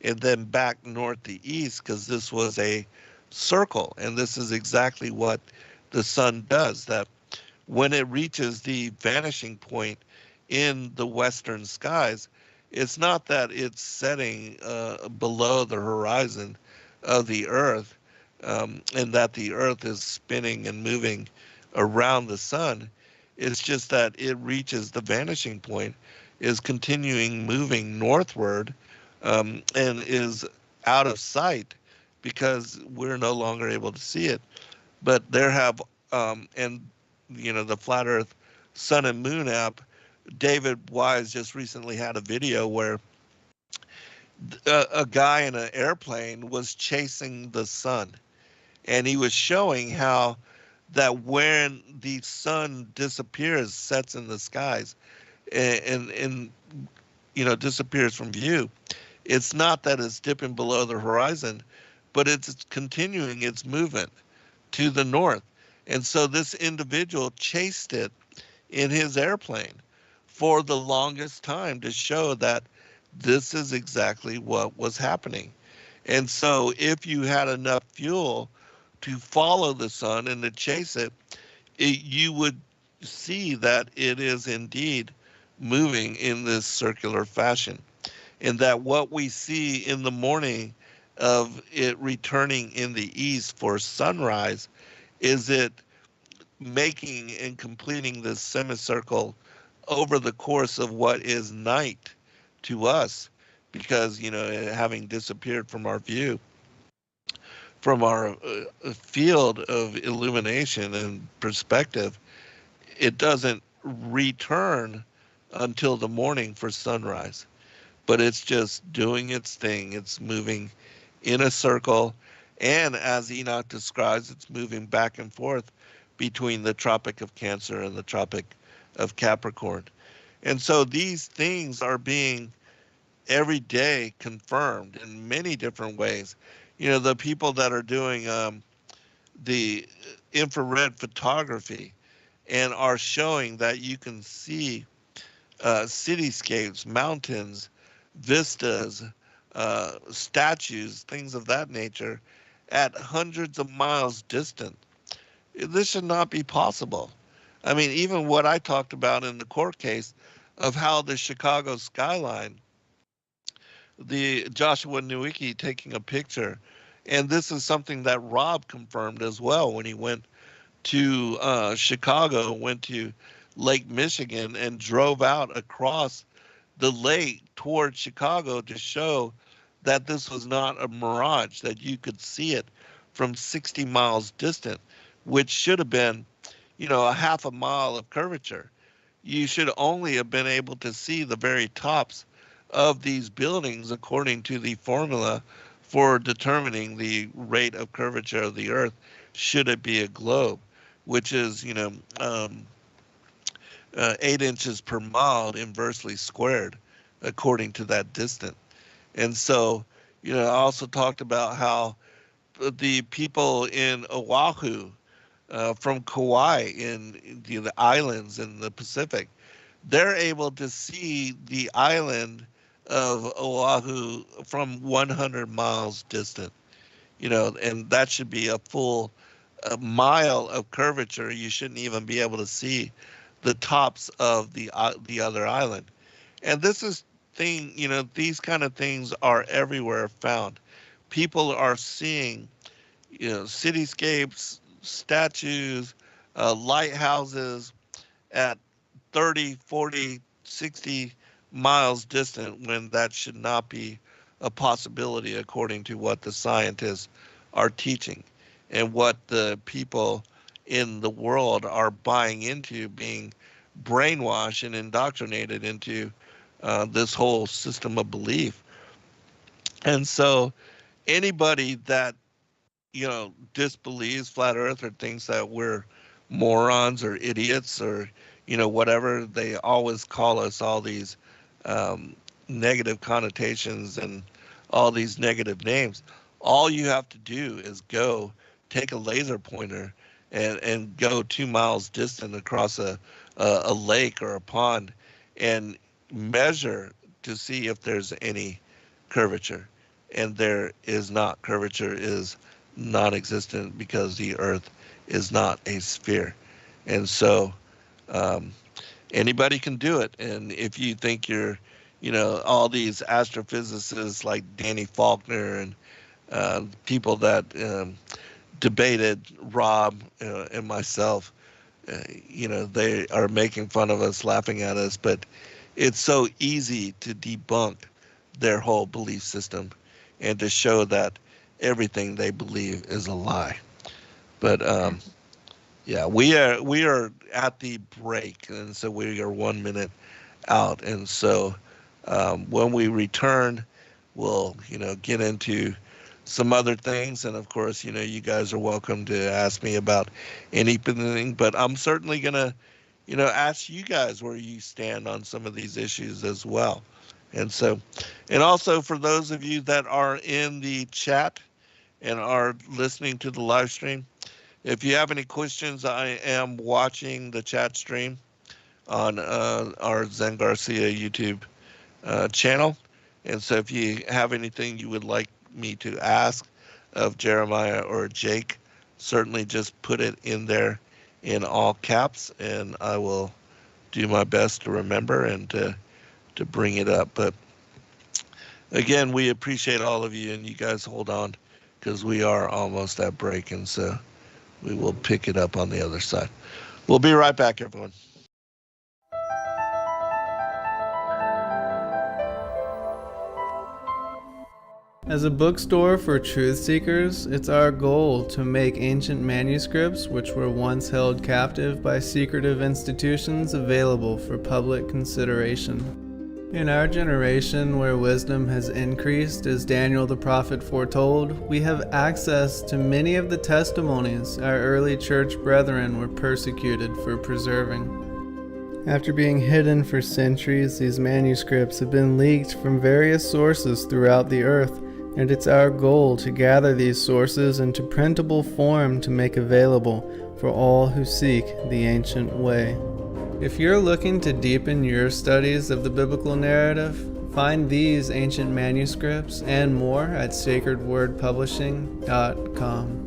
and then back north to east, because this was a circle. And this is exactly what the sun does, that when it reaches the vanishing point in the western skies, it's not that it's setting below the horizon of the earth, and that the earth is spinning and moving around the sun. It's just that it reaches the vanishing point, is continuing moving northward, and is out of sight because we're no longer able to see it. But there have, and the Flat Earth Sun and Moon app, David Wise just recently had a video where a guy in an airplane was chasing the sun, and he was showing how that when the sun disappears, sets in the skies, and disappears from view, it's not that it's dipping below the horizon, but it's continuing its movement to the north. And so this individual chased it in his airplane for the longest time to show that this is exactly what was happening. And so if you had enough fuel to follow the sun and to chase it, you would see that it is indeed moving in this circular fashion. And that what we see in the morning of it returning in the east for sunrise is it making and completing this semicircle over the course of what is night to us, because having disappeared from our view, from our field of illumination and perspective, it doesn't return until the morning for sunrise. But it's just doing its thing. It's moving in a circle. And as Enoch describes, it's moving back and forth between the Tropic of Cancer and the Tropic of Capricorn. And so these things are being every day confirmed in many different ways. The people that are doing the infrared photography and are showing that you can see cityscapes, mountains, vistas, statues, things of that nature at hundreds of miles distant. This should not be possible. I mean, even what I talked about in the court case of how the Chicago skyline, the Joshua Nowicki taking a picture, and this is something that Rob confirmed as well when he went to Chicago, went to Lake Michigan and drove out across the lake toward Chicago to show that this was not a mirage, that you could see it from 60 miles distant, which should have been, a half a mile of curvature. You should only have been able to see the very tops of these buildings according to the formula for determining the rate of curvature of the Earth, should it be a globe, which is, 8 inches per mile inversely squared according to that distance. And so, I also talked about how the people in Oahu, from Kauai in the islands in the Pacific, they're able to see the island of Oahu from 100 miles distant, and that should be a full mile of curvature. You shouldn't even be able to see the tops of the other island. And this is these kind of things are everywhere found. People are seeing, cityscapes, statues, lighthouses at 30, 40, 60 miles distant when that should not be a possibility according to what the scientists are teaching and what the people in the world are buying into, being brainwashed and indoctrinated into this whole system of belief. And so anybody that, disbelieves flat earth or thinks that we're morons or idiots or, whatever, they always call us all these negative connotations and all these negative names. All you have to do is go take a laser pointer and go 2 miles distant across a lake or a pond and measure to see if there's any curvature. And there is not. Curvature is non-existent because the Earth is not a sphere. And so anybody can do it. And if you think you're, all these astrophysicists like Danny Faulkner and people that debated Rob and myself, they are making fun of us, laughing at us, but it's so easy to debunk their whole belief system and to show that everything they believe is a lie. But yeah, we are at the break, and so we are 1 minute out, and so when we return, we'll get into some other things, and of course, you guys are welcome to ask me about anything, but I'm certainly gonna ask you guys where you stand on some of these issues as well. And so, and also for those of you that are in the chat and are listening to the live stream, if you have any questions, I am watching the chat stream on our Zen Garcia YouTube channel. And so if you have anything you would like me to ask of Jeremiah or Jake, certainly just put it in there in all caps, and I will do my best to remember and to bring it up. But again, we appreciate all of you, and you guys hold on because we are almost at break, and so we will pick it up on the other side. We'll be right back, everyone. As a bookstore for truth seekers, it's our goal to make ancient manuscripts which were once held captive by secretive institutions available for public consideration. In our generation, where wisdom has increased as Daniel the prophet foretold, we have access to many of the testimonies our early church brethren were persecuted for preserving. After being hidden for centuries, these manuscripts have been leaked from various sources throughout the earth, and it's our goal to gather these sources into printable form to make available for all who seek the ancient way. If you're looking to deepen your studies of the biblical narrative, find these ancient manuscripts and more at sacredwordpublishing.com.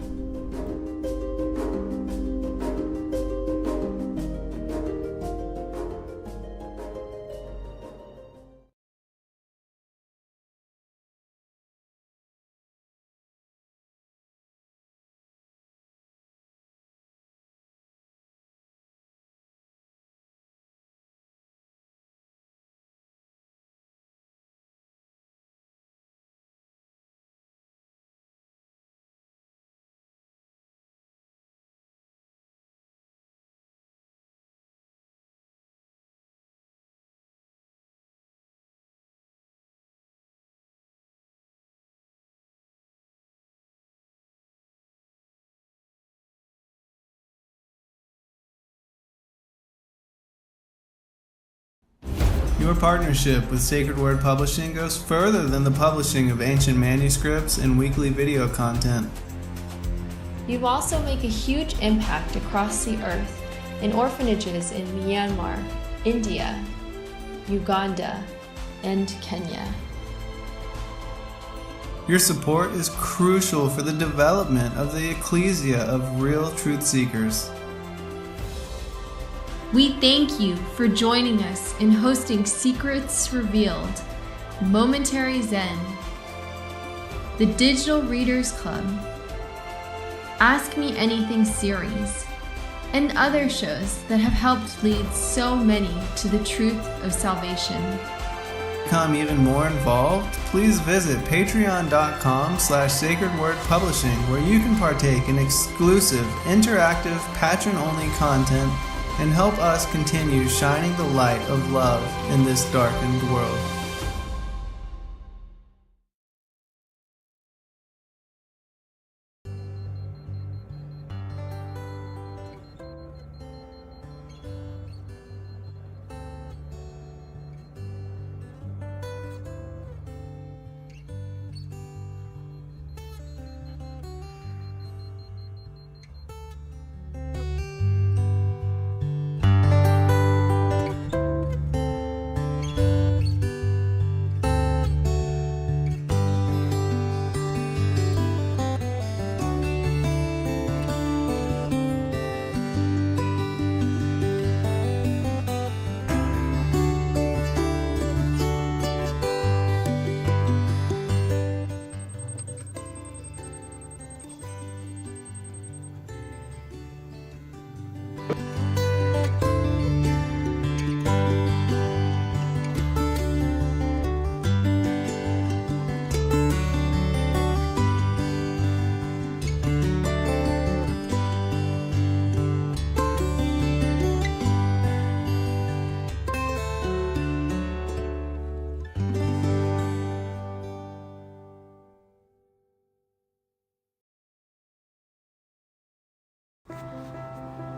Your partnership with Sacred Word Publishing goes further than the publishing of ancient manuscripts and weekly video content. You also make a huge impact across the earth in orphanages in Myanmar, India, Uganda, and Kenya. Your support is crucial for the development of the ecclesia of real truth seekers. We thank you for joining us in hosting Secrets Revealed, Momentary Zen, the Digital Readers Club, Ask Me Anything series, and other shows that have helped lead so many to the truth of salvation. To become even more involved, please visit patreon.com/sacredwordpublishing, where you can partake in exclusive, interactive, patron-only content and help us continue shining the light of love in this darkened world.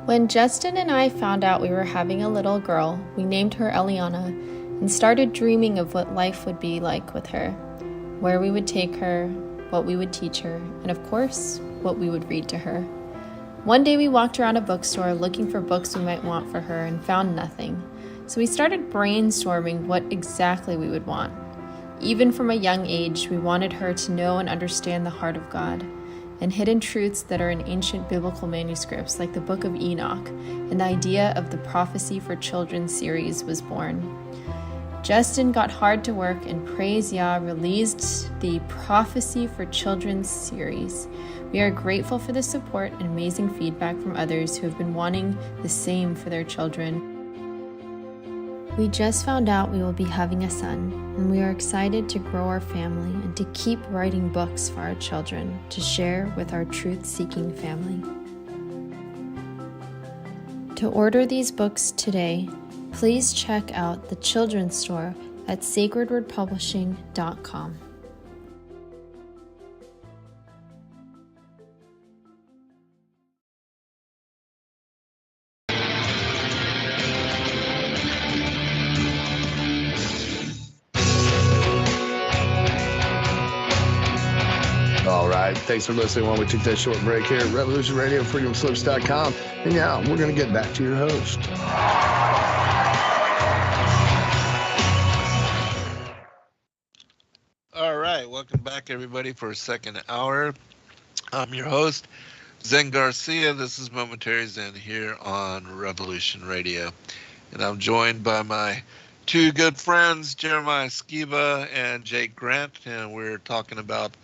When Justin and I found out we were having a little girl, we named her Eliana and started dreaming of what life would be like with her, where we would take her, what we would teach her, and of course, what we would read to her. One day we walked around a bookstore looking for books we might want for her and found nothing. So we started brainstorming what exactly we would want. Even from a young age, we wanted her to know and understand the heart of God and hidden truths that are in ancient biblical manuscripts like the Book of Enoch, and the idea of the Prophecy for Children series was born. Justin got hard to work and praise Yah released the Prophecy for Children series. We are grateful for the support and amazing feedback from others who have been wanting the same for their children. We just found out we will be having a son, and we are excited to grow our family and to keep writing books for our children to share with our truth-seeking family. To order these books today, please check out the children's store at sacredwordpublishing.com. All right. Thanks for listening while we took that short break here at Revolution Radio, freedomslips.com. And yeah, we're going to get back to your host. All right. Welcome back, everybody, for a second hour. I'm your host, Zen Garcia. This is Momentary Zen here on Revolution Radio. And I'm joined by my two good friends, Jeremiah Skiba and Jake Grant. And we're talking about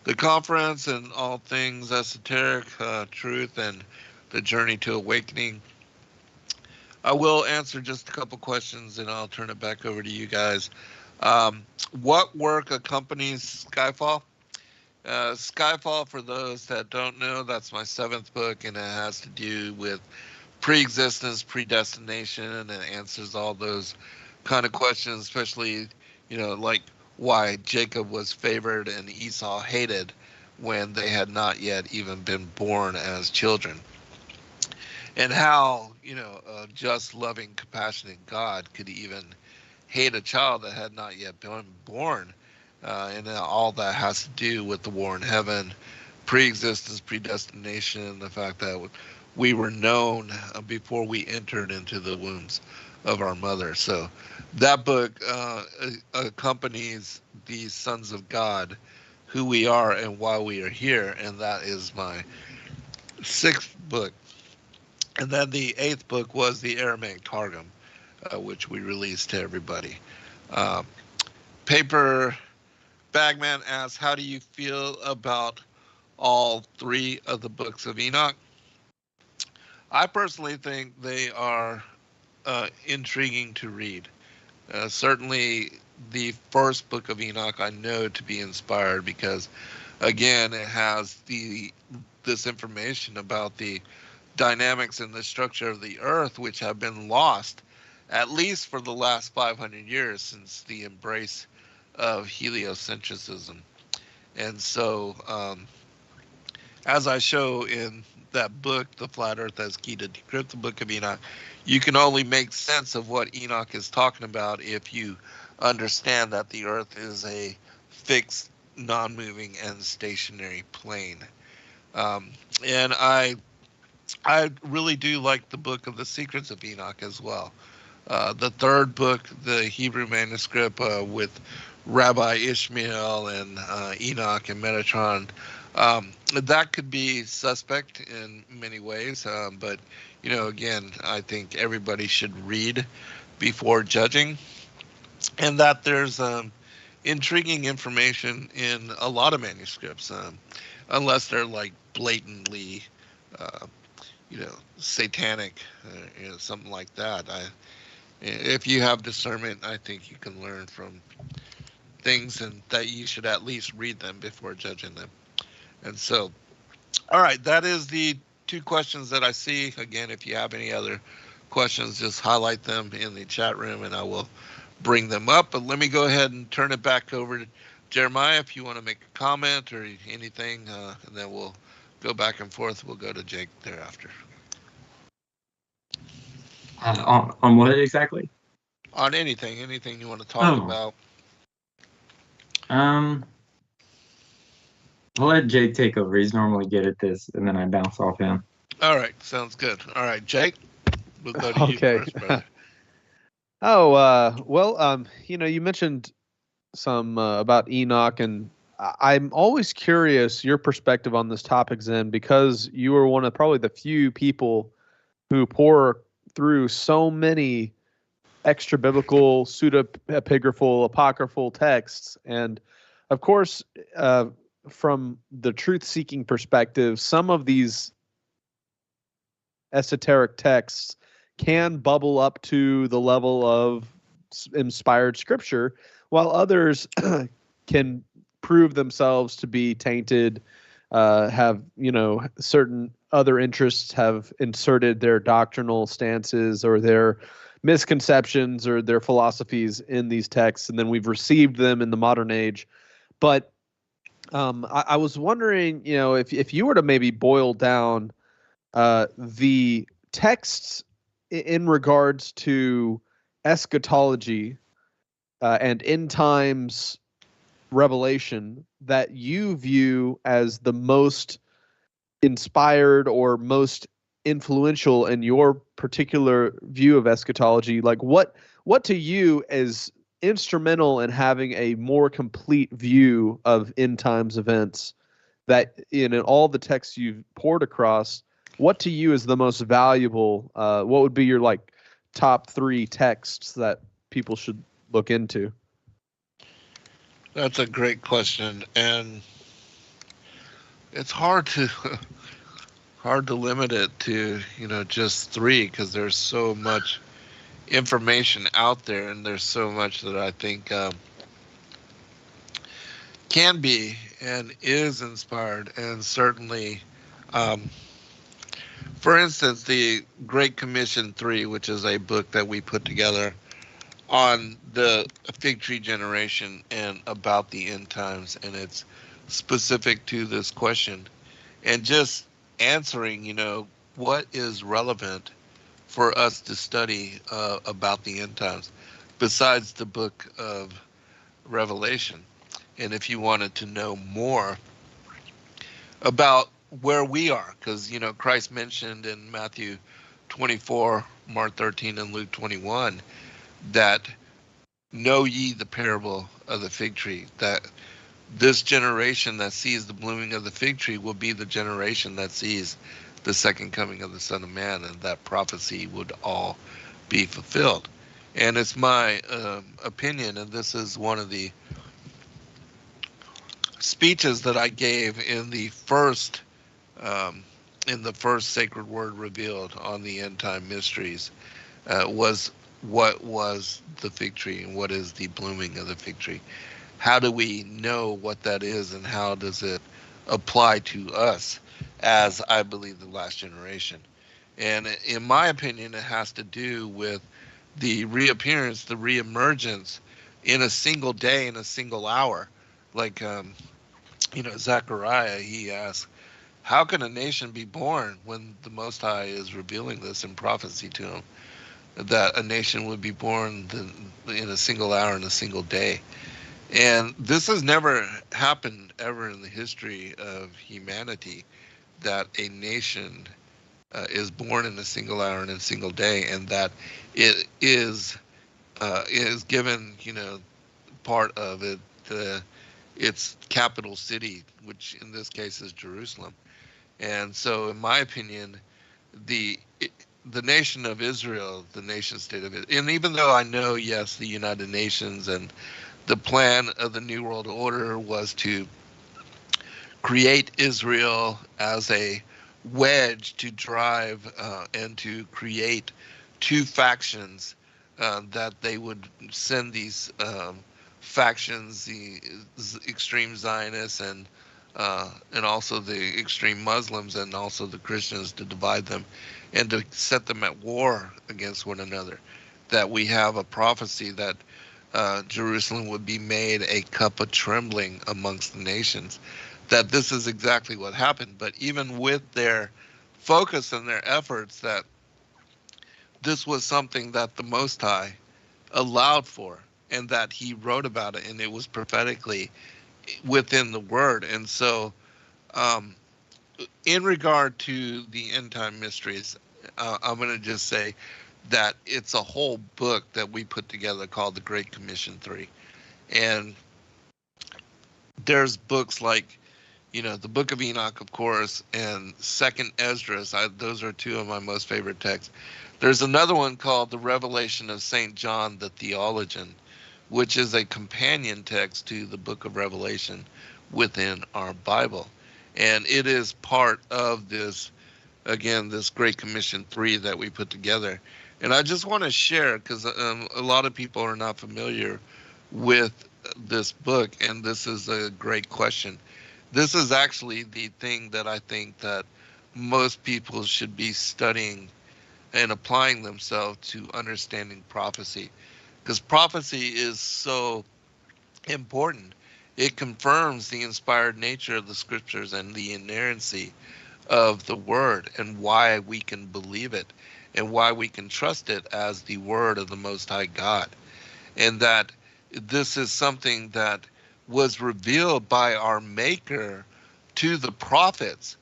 the conference and all things esoteric, truth, and the journey to awakening. I will answer just a couple questions, and I'll turn it back over to you guys. What work accompanies Skyfall? Skyfall, for those that don't know, that's my 7th book, and it has to do with pre-existence, predestination, and it answers all those kind of questions, especially, like why Jacob was favored and Esau hated when they had not yet even been born as children. And how, a just, loving, compassionate God could even hate a child that had not yet been born. And all that has to do with the war in heaven, pre-existence, predestination, the fact that we were known before we entered into the wombs of our mother. So that book accompanies the sons of God, who we are and why we are here, and that is my 6th book. And then the 8th book was the Aramaic Targum, which we released to everybody. Paper Bagman asks, how do you feel about all 3 of the books of Enoch? I personally think they are intriguing to read. Certainly the first book of Enoch I know to be inspired because, again, it has this information about the dynamics and the structure of the earth, which have been lost at least for the last 500 years since the embrace of heliocentrism. And so, as I show in that book, The Flat Earth as Key to Decrypt the Book of Enoch, you can only make sense of what Enoch is talking about if you understand that the earth is a fixed, non-moving, and stationary plane. And I really do like the book of the Secrets of Enoch as well. The 3rd book, the Hebrew manuscript with Rabbi Ishmael and Enoch and Metatron, that could be suspect in many ways, but again, I think everybody should read before judging, and that there's intriguing information in a lot of manuscripts, unless they're like blatantly, satanic, something like that. If you have discernment, I think you can learn from things, and that you should at least read them before judging them. And so, all right, that is the 2 questions that I see. Again, if you have any other questions, just highlight them in the chat room and I will bring them up. But let me go ahead and turn it back over to Jeremiah if you want to make a comment or anything, and then we'll go back and forth. We'll go to Jake thereafter. On what exactly? On anything you want to talk about. I'll let Jake take over. He's normally good at this, and then I bounce off him. All right, sounds good. All right, Jake, we'll go to you first, brother. You mentioned some about Enoch, and I'm always curious your perspective on this topic, Zen, because you are one of probably the few people who pour through so many extra biblical, pseudepigraphal, apocryphal texts, and of course, from the truth-seeking perspective, some of these esoteric texts can bubble up to the level of inspired scripture, while others can prove themselves to be tainted, have certain other interests have inserted their doctrinal stances or their misconceptions or their philosophies in these texts, and then we've received them in the modern age. But I was wondering, if you were to maybe boil down the texts in regards to eschatology and end times revelation that you view as the most inspired or most influential in your particular view of eschatology, like what to you is instrumental in having a more complete view of end times events, that in all the texts you've poured across, what to you is the most valuable? What would be your top 3 texts that people should look into? That's a great question, and it's hard to limit it to just 3, because there's so much information out there, and there's so much that I think can be and is inspired, and certainly, for instance, the Great Commission 3, which is a book that we put together on the fig tree generation and about the end times, and it's specific to this question, and just answering, what is relevant for us to study about the end times, besides the book of Revelation. And if you wanted to know more about where we are, because Christ mentioned in Matthew 24, Mark 13, and Luke 21 that know ye the parable of the fig tree, that this generation that sees the blooming of the fig tree will be the generation that sees the second coming of the Son of Man, and that prophecy would all be fulfilled. And it's my opinion, and this is one of the speeches that I gave in the first Sacred Word Revealed on the End Time Mysteries, was what was the fig tree and what is the blooming of the fig tree? How do we know what that is, and how does it apply to us as, I believe, the last generation? And in my opinion, it has to do with the reappearance, the reemergence in a single day, in a single hour. Like, Zechariah, he asks, how can a nation be born, when the Most High is revealing this in prophecy to him, that a nation would be born in a single hour, in a single day? And this has never happened ever in the history of humanity, that a nation is born in a single hour, in a single day, and that it is given, part of it, its capital city, which in this case is Jerusalem. And so, in my opinion, the nation of Israel, the nation state of it, and even though I know, yes, the United Nations and the plan of the New World Order was to create Israel as a wedge to drive and to create 2 factions, that they would send these factions, the extreme Zionists and also the extreme Muslims and also the Christians, to divide them and to set them at war against one another. That we have a prophecy that Jerusalem would be made a cup of trembling amongst the nations. That this is exactly what happened. But even with their focus and their efforts, that this was something that the Most High allowed for, and that he wrote about it, and it was prophetically within the word. And so in regard to the end time mysteries, I'm going to just say that it's a whole book that we put together called the Great Commission 3. And there's books like, the Book of Enoch, of course, and Second Esdras. Those are two of my most favorite texts. There's another one called the Revelation of St. John the Theologian, which is a companion text to the Book of Revelation within our Bible. And it is part of this, again, this Great Commission 3 that we put together. And I just want to share, because a lot of people are not familiar with this book, and this is a great question. This is actually the thing that I think that most people should be studying and applying themselves to understanding prophecy, because prophecy is so important. It confirms the inspired nature of the scriptures and the inerrancy of the word, and why we can believe it and why we can trust it as the word of the Most High God. And that this is something that was revealed by our Maker to the prophets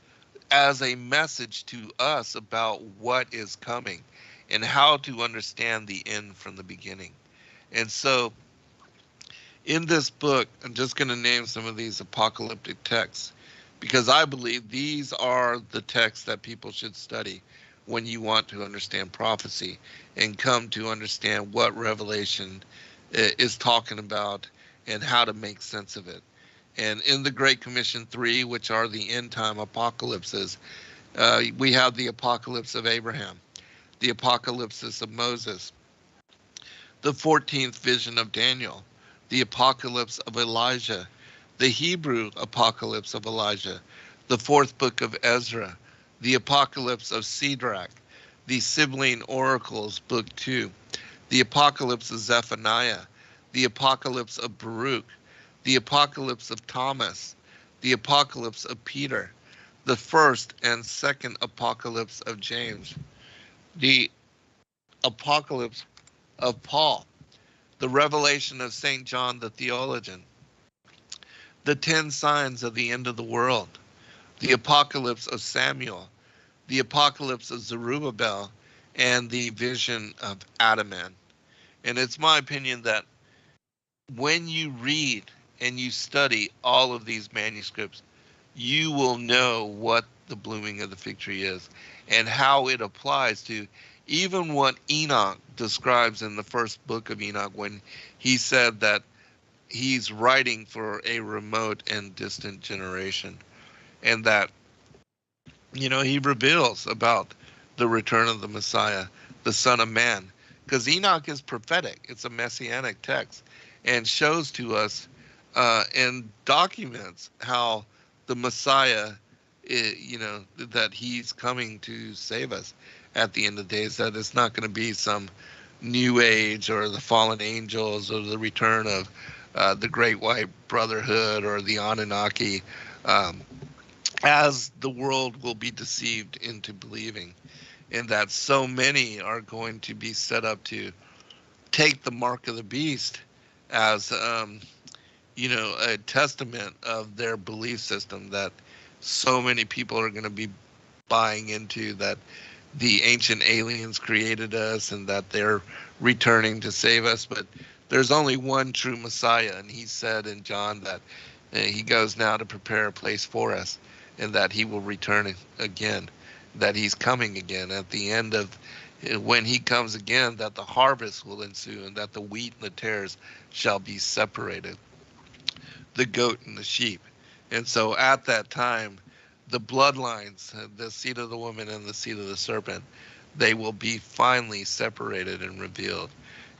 as a message to us about what is coming and how to understand the end from the beginning. And so in this book, I'm just going to name some of these apocalyptic texts, because I believe these are the texts that people should study when you want to understand prophecy and come to understand what Revelation is talking about and how to make sense of it. And in the Great Commission 3, which are the end time apocalypses, we have the apocalypse of Abraham, the apocalypse of Moses, the 14th vision of Daniel, the apocalypse of Elijah, the Hebrew apocalypse of Elijah, the 4th book of Ezra, the apocalypse of Shadrach, the sibling oracles, book 2, the apocalypse of Zephaniah, the apocalypse of Baruch, the apocalypse of Thomas, the apocalypse of Peter, the first and second apocalypse of James, the apocalypse of Paul, the revelation of St. John the Theologian, the 10 signs of the end of the world, the apocalypse of Samuel, the apocalypse of Zerubbabel, and the vision of Adaman. And it's my opinion that when you read and you study all of these manuscripts, you will know what the blooming of the fig tree is and how it applies to even what Enoch describes in the first book of Enoch, when he said that he's writing for a remote and distant generation, and that, he reveals about the return of the Messiah, the Son of Man, because Enoch is prophetic. It's a messianic text, and shows to us and documents how the Messiah, that he's coming to save us at the end of the days, that it's not going to be some new age or the fallen angels or the return of the Great White Brotherhood or the Anunnaki, as the world will be deceived into believing, and that so many are going to be set up to take the mark of the beast as a testament of their belief system, that so many people are going to be buying into, that the ancient aliens created us and that they're returning to save us. But there's only one true Messiah, and he said in John that he goes now to prepare a place for us, and that he will return again, that he's coming again at the end of, when he comes again, that the harvest will ensue, and that the wheat and the tares shall be separated, the goat and the sheep. And so at that time, the bloodlines, the seed of the woman and the seed of the serpent, they will be finally separated and revealed.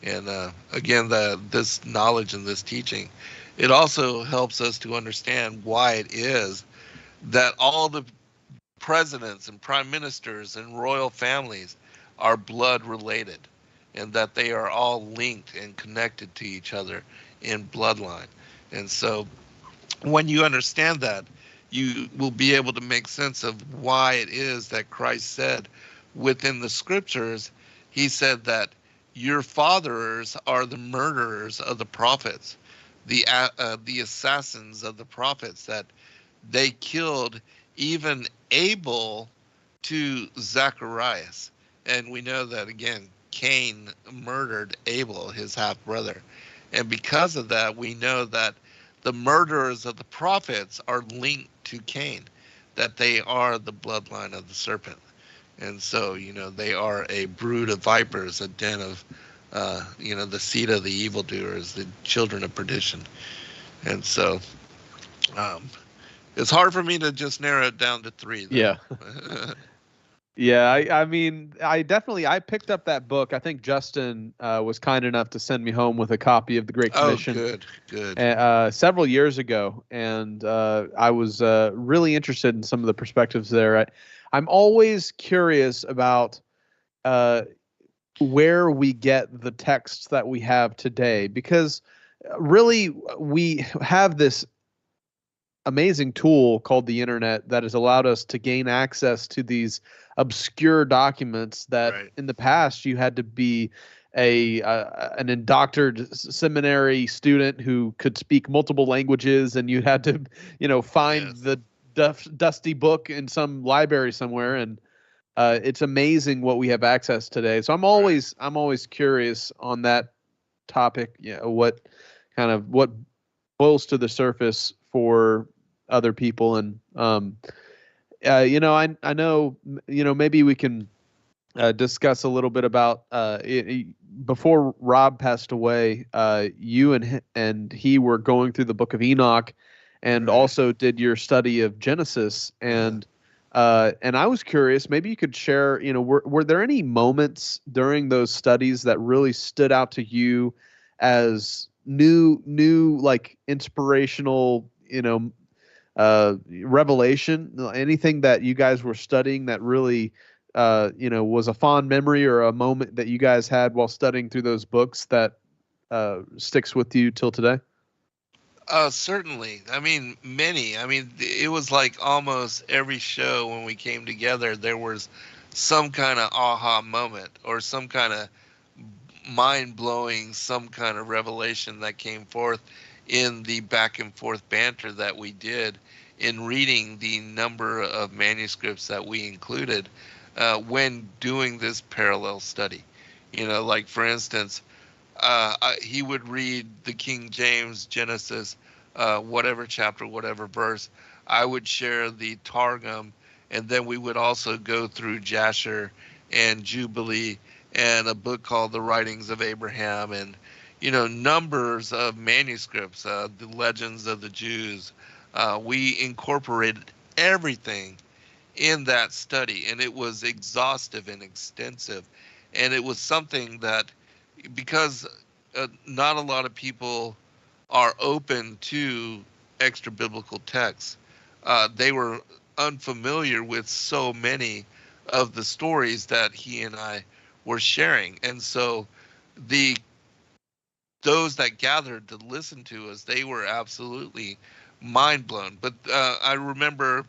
And again, this knowledge and this teaching, it also helps us to understand why it is that all the presidents and prime ministers and royal families are blood related, and that they are all linked and connected to each other in bloodline. And so when you understand that, you will be able to make sense of why it is that Christ said within the scriptures, he said that your fathers are the murderers of the prophets, the assassins of the prophets, that they killed even Abel to Zacharias. And we know that, again, Cain murdered Abel, his half-brother. And because of that, we know that the murderers of the prophets are linked to Cain, that they are the bloodline of the serpent. And so, they are a brood of vipers, a den of, the seed of the evildoers, the children of perdition. And so, it's hard for me to just narrow it down to 3, though. Yeah. Yeah, I mean, I picked up that book. I think Justin was kind enough to send me home with a copy of The Great Commission. Oh, good. Several years ago, and I was really interested in some of the perspectives there. I'm always curious about where we get the texts that we have today, because really we have this amazing tool called the internet that has allowed us to gain access to these obscure documents that in the past you had to be an indoctored seminary student who could speak multiple languages, and you had to find the dusty book in some library somewhere. And it's amazing what we have access today. So I'm always curious on that topic. What boils to the surface for other people. And I know maybe we can discuss a little bit about before Rob passed away, you and he were going through the book of Enoch, and also did your study of Genesis. And I was curious, maybe you could share, were there any moments during those studies that really stood out to you as new like inspirational, revelation? Anything that you guys were studying that really was a fond memory, or a moment that you guys had while studying through those books that sticks with you till today? Certainly. I mean, many. I mean, it was like almost every show when we came together, there was some kind of aha moment, or some kind of mind-blowing, some kind of revelation that came forth in the back and forth banter that we did in reading the number of manuscripts that we included when doing this parallel study. Like, for instance, he would read the King James Genesis, whatever chapter, whatever verse. I would share the Targum, and then we would also go through Jasher and Jubilee and a book called The Writings of Abraham, and numbers of manuscripts, the Legends of the Jews. We incorporated everything in that study, and it was exhaustive and extensive. And it was something that, because not a lot of people are open to extra biblical texts, they were unfamiliar with so many of the stories that he and I were sharing. And so those that gathered to listen to us, they were absolutely mind blown. But I remember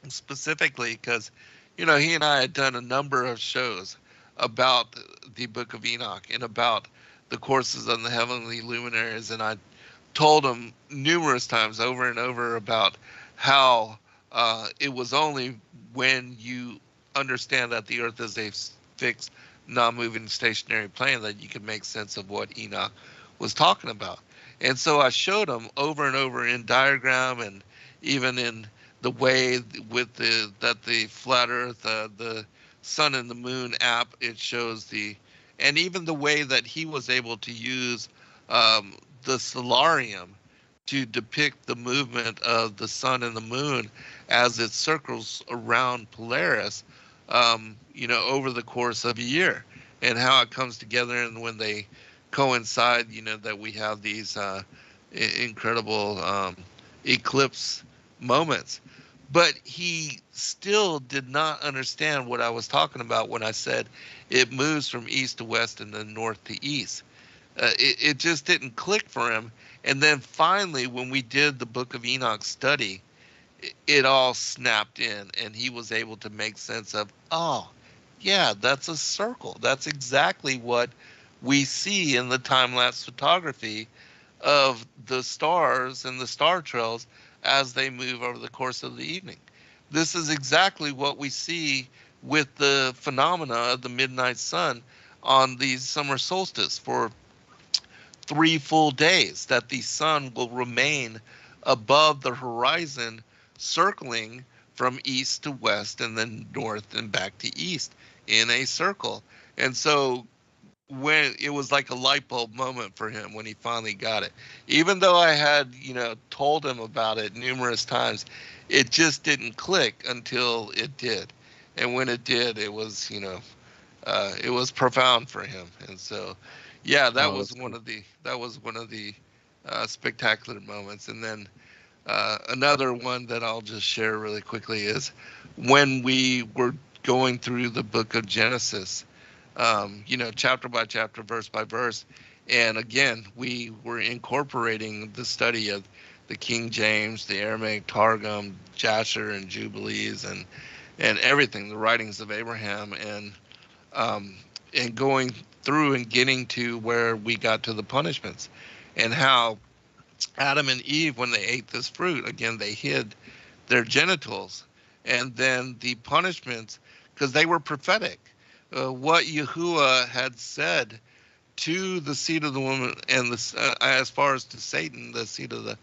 specifically because, he and I had done a number of shows about the book of Enoch and about the courses on the heavenly luminaries. And I told him numerous times over and over about how it was only when you understand that the earth is a fixed, non-moving, stationary plane that you can make sense of what Enoch was talking about. And so I showed him over and over in diagram, and even in the way with the flat earth, the sun and the moon app, it shows and even the way that he was able to use the solarium to depict the movement of the sun and the moon as it circles around Polaris, over the course of a year, and how it comes together, and when they coincide, that we have these incredible eclipse moments. But he still did not understand what I was talking about when I said it moves from east to west and then north to east. It just didn't click for him. And then finally, when we did the Book of Enoch study, it all snapped in, and he was able to make sense of, yeah, that's a circle. That's exactly what we see in the time-lapse photography of the stars and the star trails as they move over the course of the evening. This is exactly what we see with the phenomena of the midnight sun on the summer solstice for 3 full days, that the sun will remain above the horizon, circling from east to west and then north and back to east in a circle. And so when it was like a light bulb moment for him when he finally got it, even though I had, told him about it numerous times, it just didn't click until it did. And when it did, it was, it was profound for him. And so, yeah, that was one of the spectacular moments. And then another one that I'll just share really quickly is when we were going through the book of Genesis, chapter by chapter, verse by verse. And again, we were incorporating the study of the King James, the Aramaic Targum, Jasher and Jubilees, and everything, the writings of Abraham, and going through and getting to where we got to the punishments, and how Adam and Eve, when they ate this fruit, again, they hid their genitals. And then the punishments, because they were prophetic. What Yahuwah had said to the seed of the woman, and as far as to Satan, the seed of the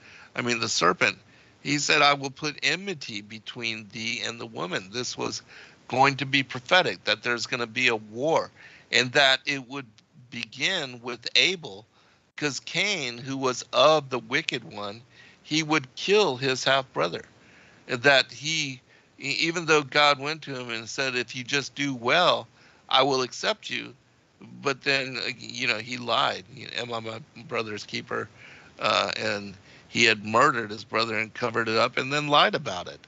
serpent, he said, I will put enmity between thee and the woman. This was going to be prophetic, that there's going to be a war, and that it would begin with Abel, because Cain, who was of the wicked one, he would kill his half-brother. That he, even though God went to him and said, if you just do well, I will accept you. But then, he lied. Am I my brother's keeper? And he had murdered his brother and covered it up and then lied about it.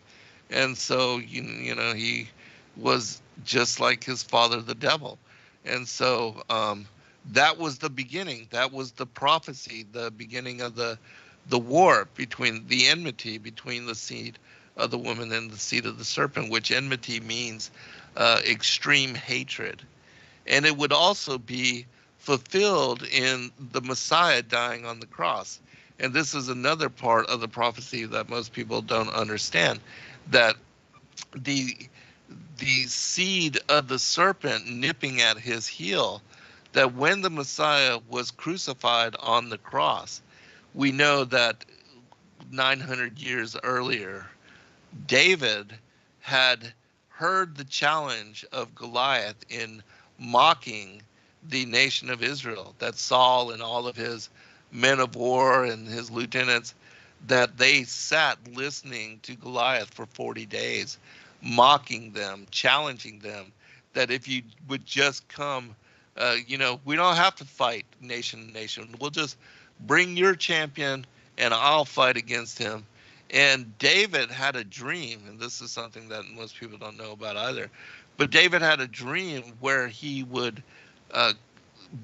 And so, he was just like his father, the devil. And so that was the beginning. That was the prophecy, the beginning of the war between the enmity between the seed of the woman and the seed of the serpent, which enmity means extreme hatred. And it would also be fulfilled in the Messiah dying on the cross. And this is another part of the prophecy that most people don't understand, that the seed of the serpent nipping at his heel, that when the Messiah was crucified on the cross, we know that 900 years earlier, David had heard the challenge of Goliath in mocking the nation of Israel, that Saul and all of his men of war and his lieutenants, that they sat listening to Goliath for 40 days, mocking them, challenging them, that if you would just come, we don't have to fight nation to nation. We'll just bring your champion and I'll fight against him. And David had a dream, and this is something that most people don't know about either, but David had a dream where he would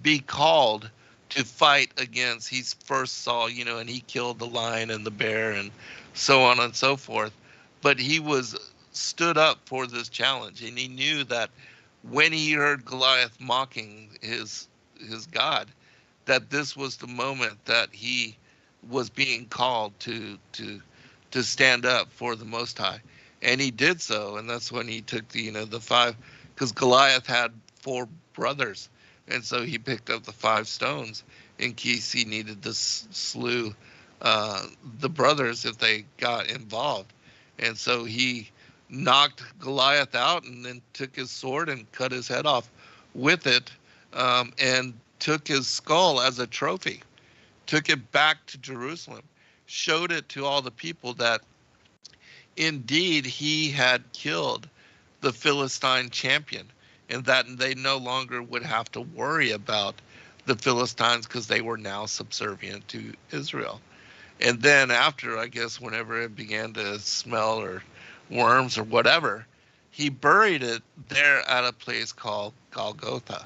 be called to fight against, he first saw, and he killed the lion and the bear and so on and so forth. But he was stood up for this challenge, and he knew that when he heard Goliath mocking his God, that this was the moment that he was being called to stand up for the Most High. And he did so, and that's when he took the 5, because Goliath had 4 brothers, and so he picked up the 5 stones in case he needed to slew the brothers if they got involved. And so he knocked Goliath out and then took his sword and cut his head off with it, and took his skull as a trophy, took it back to Jerusalem, showed it to all the people that indeed he had killed the Philistine champion, and that they no longer would have to worry about the Philistines because they were now subservient to Israel. And then after, I guess, whenever it began to smell or worms or whatever, he buried it there at a place called Golgotha,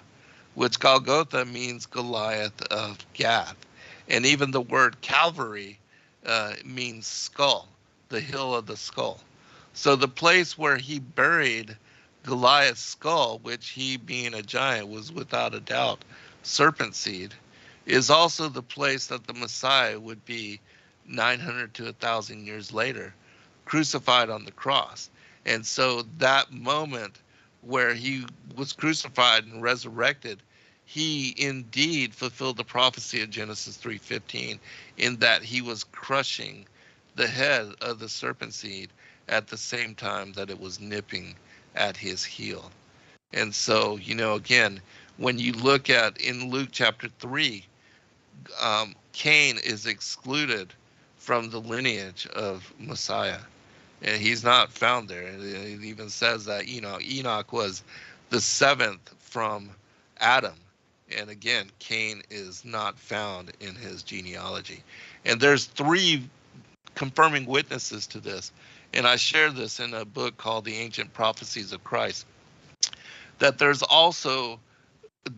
which Golgotha means Goliath of Gath. And even the word Calvary means skull, the hill of the skull. So the place where he buried Goliath's skull, which he being a giant was without a doubt serpent seed, is also the place that the Messiah would be 900 to 1,000 years later, crucified on the cross. And so that moment where he was crucified and resurrected, he indeed fulfilled the prophecy of Genesis 3:15 in that he was crushing the head of the serpent seed at the same time that it was nipping at his heel. And so, again, when you look at in Luke chapter 3, Cain is excluded from the lineage of Messiah, and he's not found there. It even says that Enoch was the seventh from Adam, and again, Cain is not found in his genealogy. And there's 3 confirming witnesses to this, and I share this in a book called The Ancient Prophecies of Christ, that there's also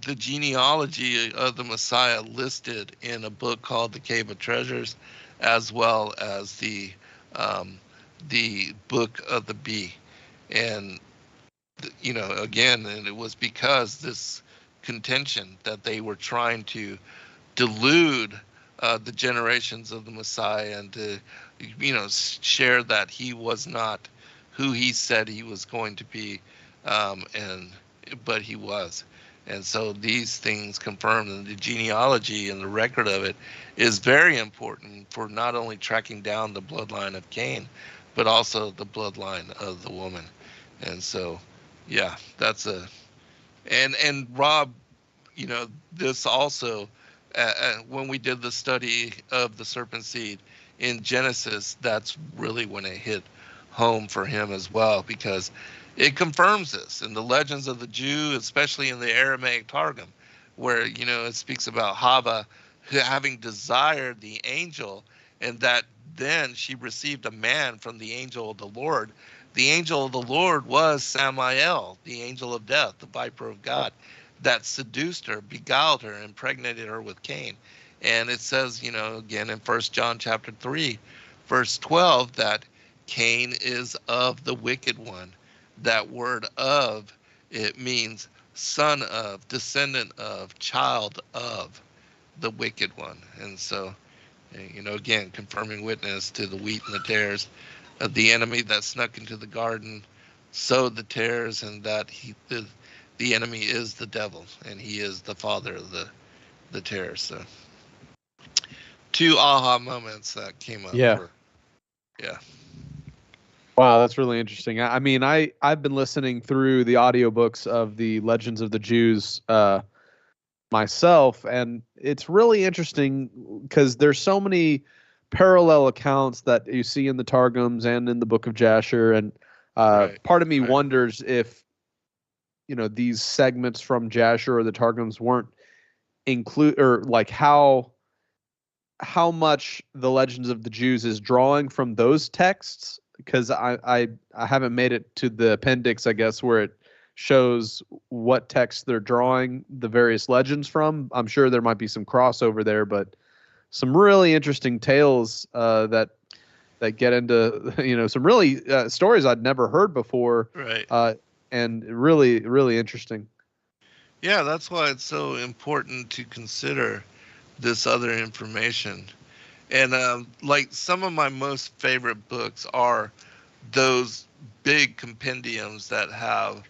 the genealogy of the Messiah listed in a book called The Cave of Treasures, as well as the Book of the Bee. And again, and it was because this contention that they were trying to delude the generations of the Messiah and to share that he was not who he said he was going to be, but he was. And so these things confirmed, and the genealogy and the record of it is very important for not only tracking down the bloodline of Cain, but also the bloodline of the woman. And so, yeah, that's and Rob, this also, when we did the study of the serpent seed in Genesis, that's really when it hit home for him as well, because it confirms this in the legends of the Jew, especially in the Aramaic Targum, where, it speaks about Hava having desired the angel, and that then she received a man from the angel of the Lord. The angel of the Lord was Samael, the angel of death, the viper of God, that seduced her, beguiled her, impregnated her with Cain. And it says, again in 1 John chapter 3, verse 12, that Cain is of the wicked one. That word "of," it means son of, descendant of, child of the wicked one. And so, again, confirming witness to the wheat and the tares of the enemy that snuck into the garden, sowed the tares, and that the enemy is the devil, and he is the father of the tares. So 2 aha moments that came up. Yeah. Yeah. Wow, that's really interesting. I mean, I've been listening through the audiobooks of the Legends of the Jews myself, and it's really interesting because there's so many parallel accounts that you see in the Targums and in the Book of Jasher, and part of me wonders if these segments from Jasher or the Targums weren't include, or like how much the Legends of the Jews is drawing from those texts, because I haven't made it to the appendix, I guess, where it shows what text they're drawing the various legends from. I'm sure there might be some crossover there, but some really interesting tales that get into some really stories I'd never heard before, right? And really, really interesting. Yeah, that's why it's so important to consider this other information. And like some of my most favorite books are those big compendiums that have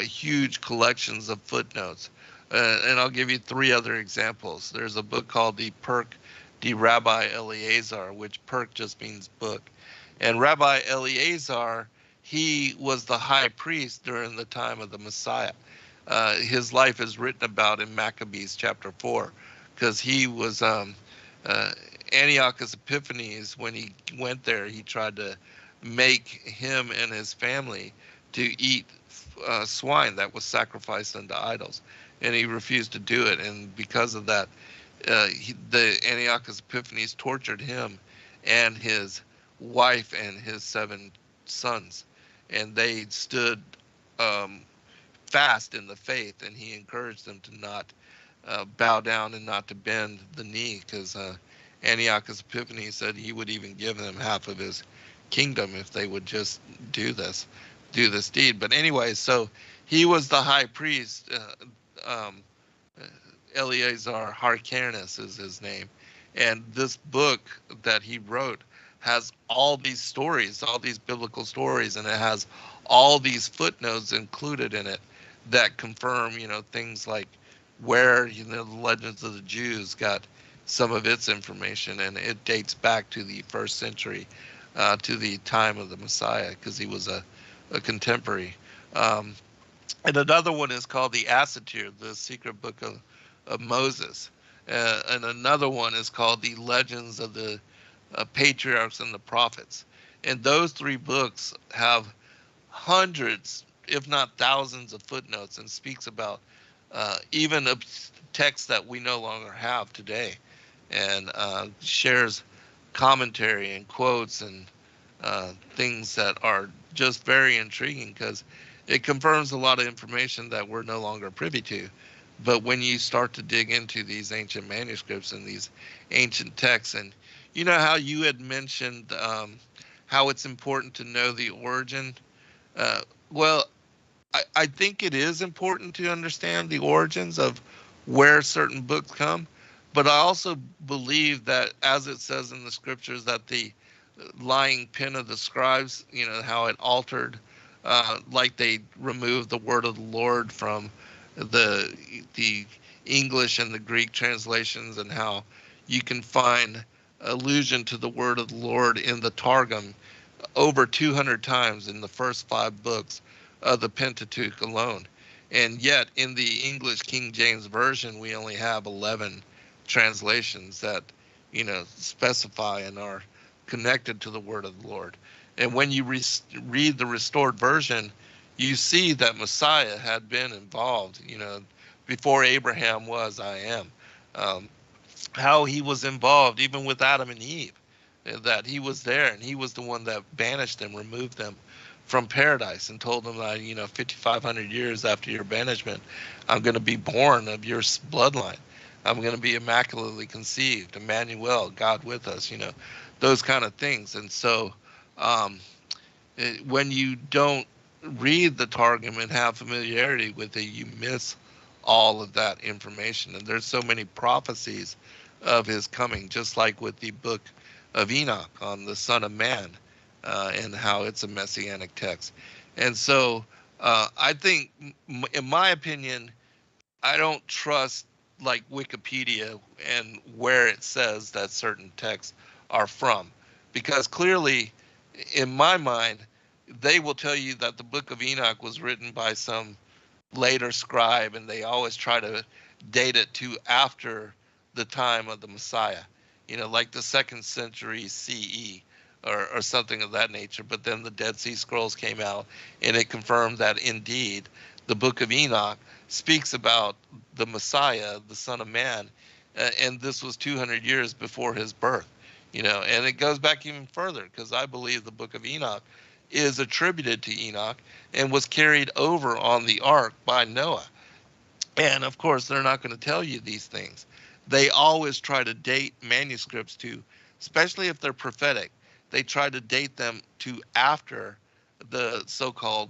huge collections of footnotes. And I'll give you 3 other examples. There's a book called the Perk de Rabbi Eleazar, which Perk just means book. And Rabbi Eleazar, he was the high priest during the time of the Messiah. His life is written about in Maccabees chapter 4, because he was Antiochus Epiphanes, when he went there, he tried to make him and his family to eat swine that was sacrificed unto idols, and he refused to do it. And because of that, the Antiochus Epiphanes tortured him and his wife and his 7 sons, and they stood fast in the faith, and he encouraged them to not bow down and not to bend the knee, because Antiochus Epiphanes said he would even give them half of his kingdom if they would just do this. do this deed. But anyway, so he was the high priest. Eleazar Hyrcanus is his name. And this book that he wrote has all these stories, all these biblical stories, and it has all these footnotes included in it that confirm, things like where, the Legends of the Jews got some of its information, and it dates back to the 1st century, to the time of the Messiah, because he was a contemporary. And another one is called the Assatir, the secret book of Moses. And another one is called the Legends of the Patriarchs and the Prophets. And those 3 books have hundreds, if not thousands, of footnotes, and speaks about even a text that we no longer have today, and shares commentary and quotes and things that are just very intriguing, because it confirms a lot of information that we're no longer privy to. But when you start to dig into these ancient manuscripts and these ancient texts, and you know how you had mentioned how it's important to know the origin. Well, I think it is important to understand the origins of where certain books come, but I also believe that, as it says in the scriptures, that the lying pen of the scribes, how it altered, like they removed the word of the Lord from the English and the Greek translations, and how you can find allusion to the word of the Lord in the Targum over 200 times in the first 5 books of the Pentateuch alone. And yet in the English King James Version, we only have 11 translations that, specify and are connected to the word of the Lord. And when you read the restored version, you see that Messiah had been involved, before Abraham was, I am. How he was involved even with Adam and Eve, that he was there, and he was the one that banished them, removed them from paradise, and told them that, 5,500 years after your banishment, I'm going to be born of your bloodline. I'm going to be immaculately conceived, Emmanuel, God with us, those kind of things. And so when you don't read the Targum and have familiarity with it, you miss all of that information. And there's so many prophecies of his coming, just like with the book of Enoch on the Son of Man, and how it's a messianic text. And so I think, in my opinion, I don't trust like Wikipedia and where it says that certain texts are from, because clearly, in my mind, they will tell you that the book of Enoch was written by some later scribe, and they always try to date it to after the time of the Messiah, like the 2nd century CE or something of that nature. But then the Dead Sea Scrolls came out, and it confirmed that indeed the book of Enoch speaks about the Messiah, the Son of Man, and this was 200 years before his birth, and it goes back even further, because I believe the book of Enoch is attributed to Enoch and was carried over on the ark by Noah. And of course, they're not going to tell you these things. They always try to date manuscripts to, especially if they're prophetic, they try to date them to after the so-called,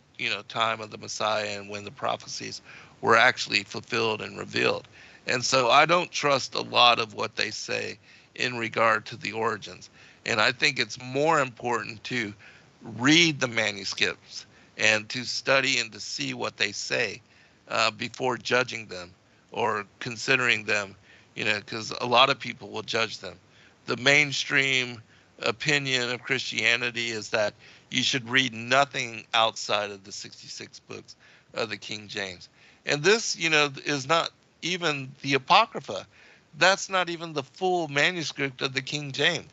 time of the Messiah, and when the prophecies were actually fulfilled and revealed. And so I don't trust a lot of what they say in regard to the origins. And I think it's more important to read the manuscripts and to study and to see what they say before judging them or considering them, because a lot of people will judge them. The mainstream opinion of Christianity is that you should read nothing outside of the 66 books of the King James. And this, is not even the Apocrypha. That's not even the full manuscript of the King James.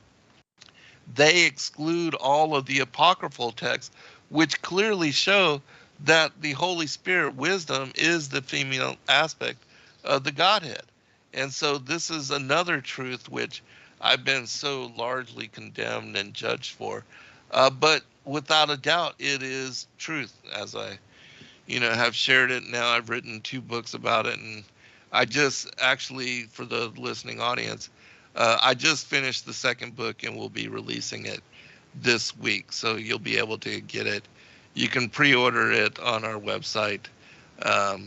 They exclude all of the apocryphal texts, which clearly show that the Holy Spirit wisdom is the female aspect of the Godhead. And so this is another truth which I've been so largely condemned and judged for. But without a doubt, it is truth, as I, have shared it. Now I've written 2 books about it, and I just actually, for the listening audience, I just finished the 2nd book, and we'll be releasing it this week. So you'll be able to get it, you can pre-order it on our website at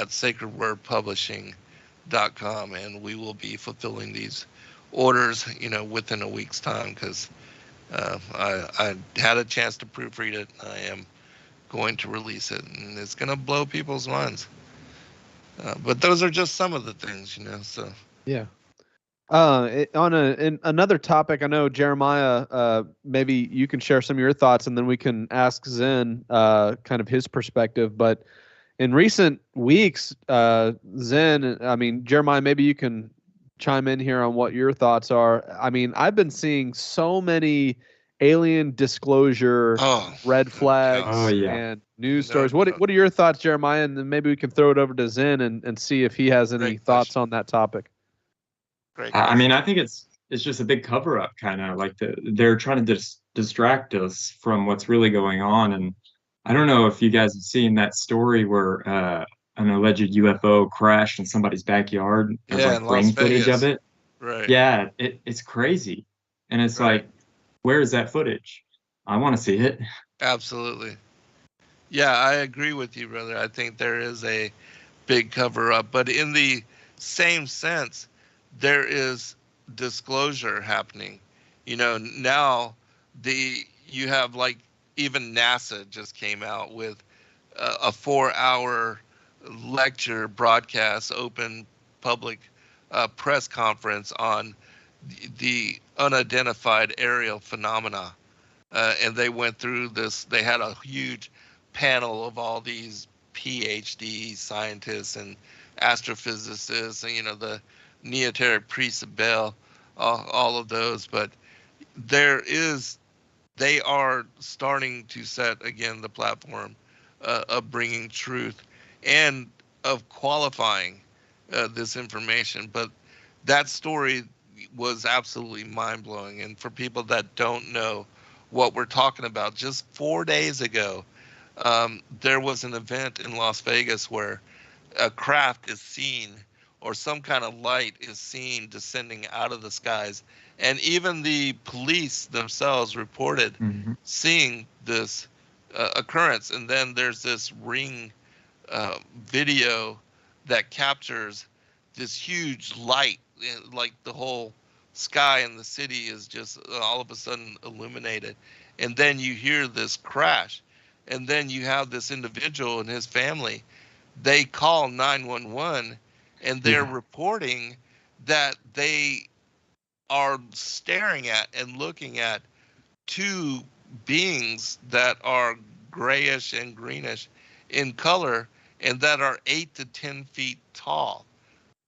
sacredwordpublishing.com, and we will be fulfilling these orders, within a week's time, because I had a chance to proofread it. I am going to release it, and it's going to blow people's minds. But those are just some of the things, so. Yeah. In another topic, I know Jeremiah, maybe you can share some of your thoughts, and then we can ask Zen kind of his perspective. But in recent weeks, Jeremiah, maybe you can chime in here on what your thoughts are. I mean, I've been seeing so many alien disclosure red flags and news stories. What are your thoughts, Jeremiah? And then maybe we can throw it over to Zen and see if he has any thoughts on that topic. Great. I mean, I think it's just a big cover up, kind of like they're trying to distract us from what's really going on. And I don't know if you guys have seen that story where an alleged UFO crashed in somebody's backyard. There's like brain footage of it. Right. Yeah, it's crazy. And it's like, where is that footage? I want to see it. Absolutely. Yeah, I agree with you, brother. I think there is a big cover up, but in the same sense, there is disclosure happening. Now you have, like, even NASA just came out with a 4-hour lecture broadcast, open public press conference on the unidentified aerial phenomena. And they went through this. They had a huge panel of all these PhD scientists and astrophysicists and, the Neoteric priests of Baal, all of those. But they are starting to set, again, the platform of bringing truth and of qualifying this information. But that story was absolutely mind-blowing. And for people that don't know what we're talking about, just 4 days ago, there was an event in Las Vegas where a craft is seen, or some kind of light is seen descending out of the skies. And even the police themselves reported seeing this occurrence. And then there's this Ring video that captures this huge light, like the whole sky in the city is just all of a sudden illuminated. And then you hear this crash. And then you have this individual and his family. They call 911, and they're reporting that they are staring at and looking at two beings that are grayish and greenish in color, and that are 8 to 10 feet tall,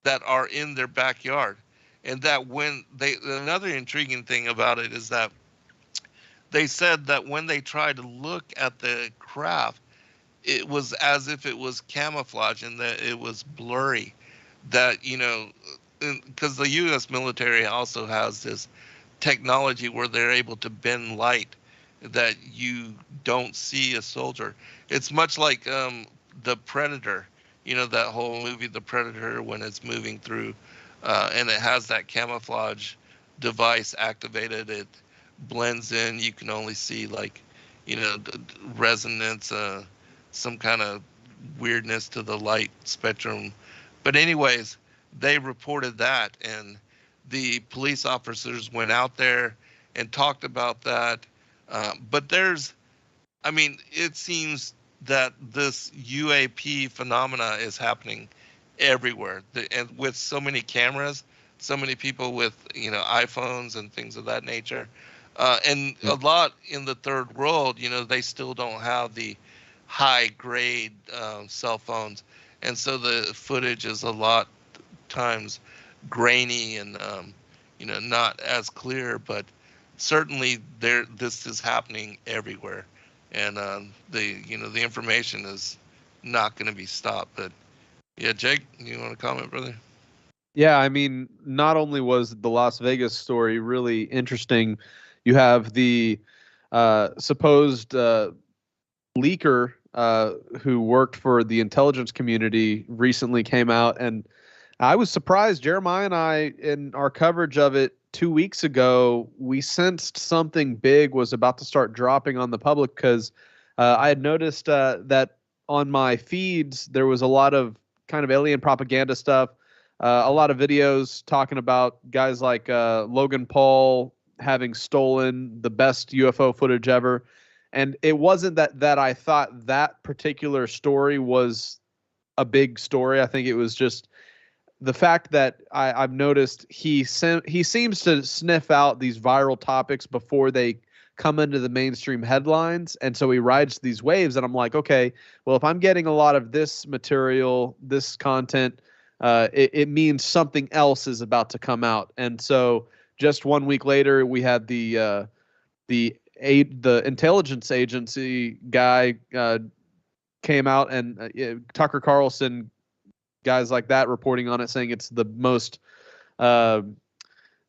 that are in their backyard. And that another intriguing thing about it is that they said that when they tried to look at the craft, it was as if it was camouflage and that it was blurry. That, because the U.S. military also has this technology where they're able to bend light that you don't see a soldier. It's much like the Predator, that whole movie, The Predator, when it's moving through and it has that camouflage device activated. It blends in. You can only see, like, resonance, some kind of weirdness to the light spectrum. But anyways, they reported that, and the police officers went out there and talked about that. But it seems that this UAP phenomena is happening everywhere. And with so many cameras, so many people with, iPhones and things of that nature. And a lot in the third world, they still don't have the high grade cell phones. And so the footage is a lot times grainy and, not as clear, but certainly this is happening everywhere. And the information is not going to be stopped. But yeah, Jake, you want to comment, brother? Yeah, I mean, not only was the Las Vegas story really interesting, you have the supposed leaker who worked for the intelligence community recently came out, and I was surprised. Jeremiah and I, in our coverage of it 2 weeks ago, we sensed something big was about to start dropping on the public, because I had noticed that on my feeds there was a lot of kind of alien propaganda stuff, a lot of videos talking about guys like Logan Paul having stolen the best UFO footage ever. And it wasn't that I thought that particular story was a big story. I think it was just the fact that I've noticed he seems to sniff out these viral topics before they come into the mainstream headlines, and so he rides these waves. And I'm like, okay, well, if I'm getting a lot of this material, this content, it means something else is about to come out. And so just 1 week later, we had the intelligence agency guy came out, and Tucker Carlson, guys like that reporting on it, saying it's the most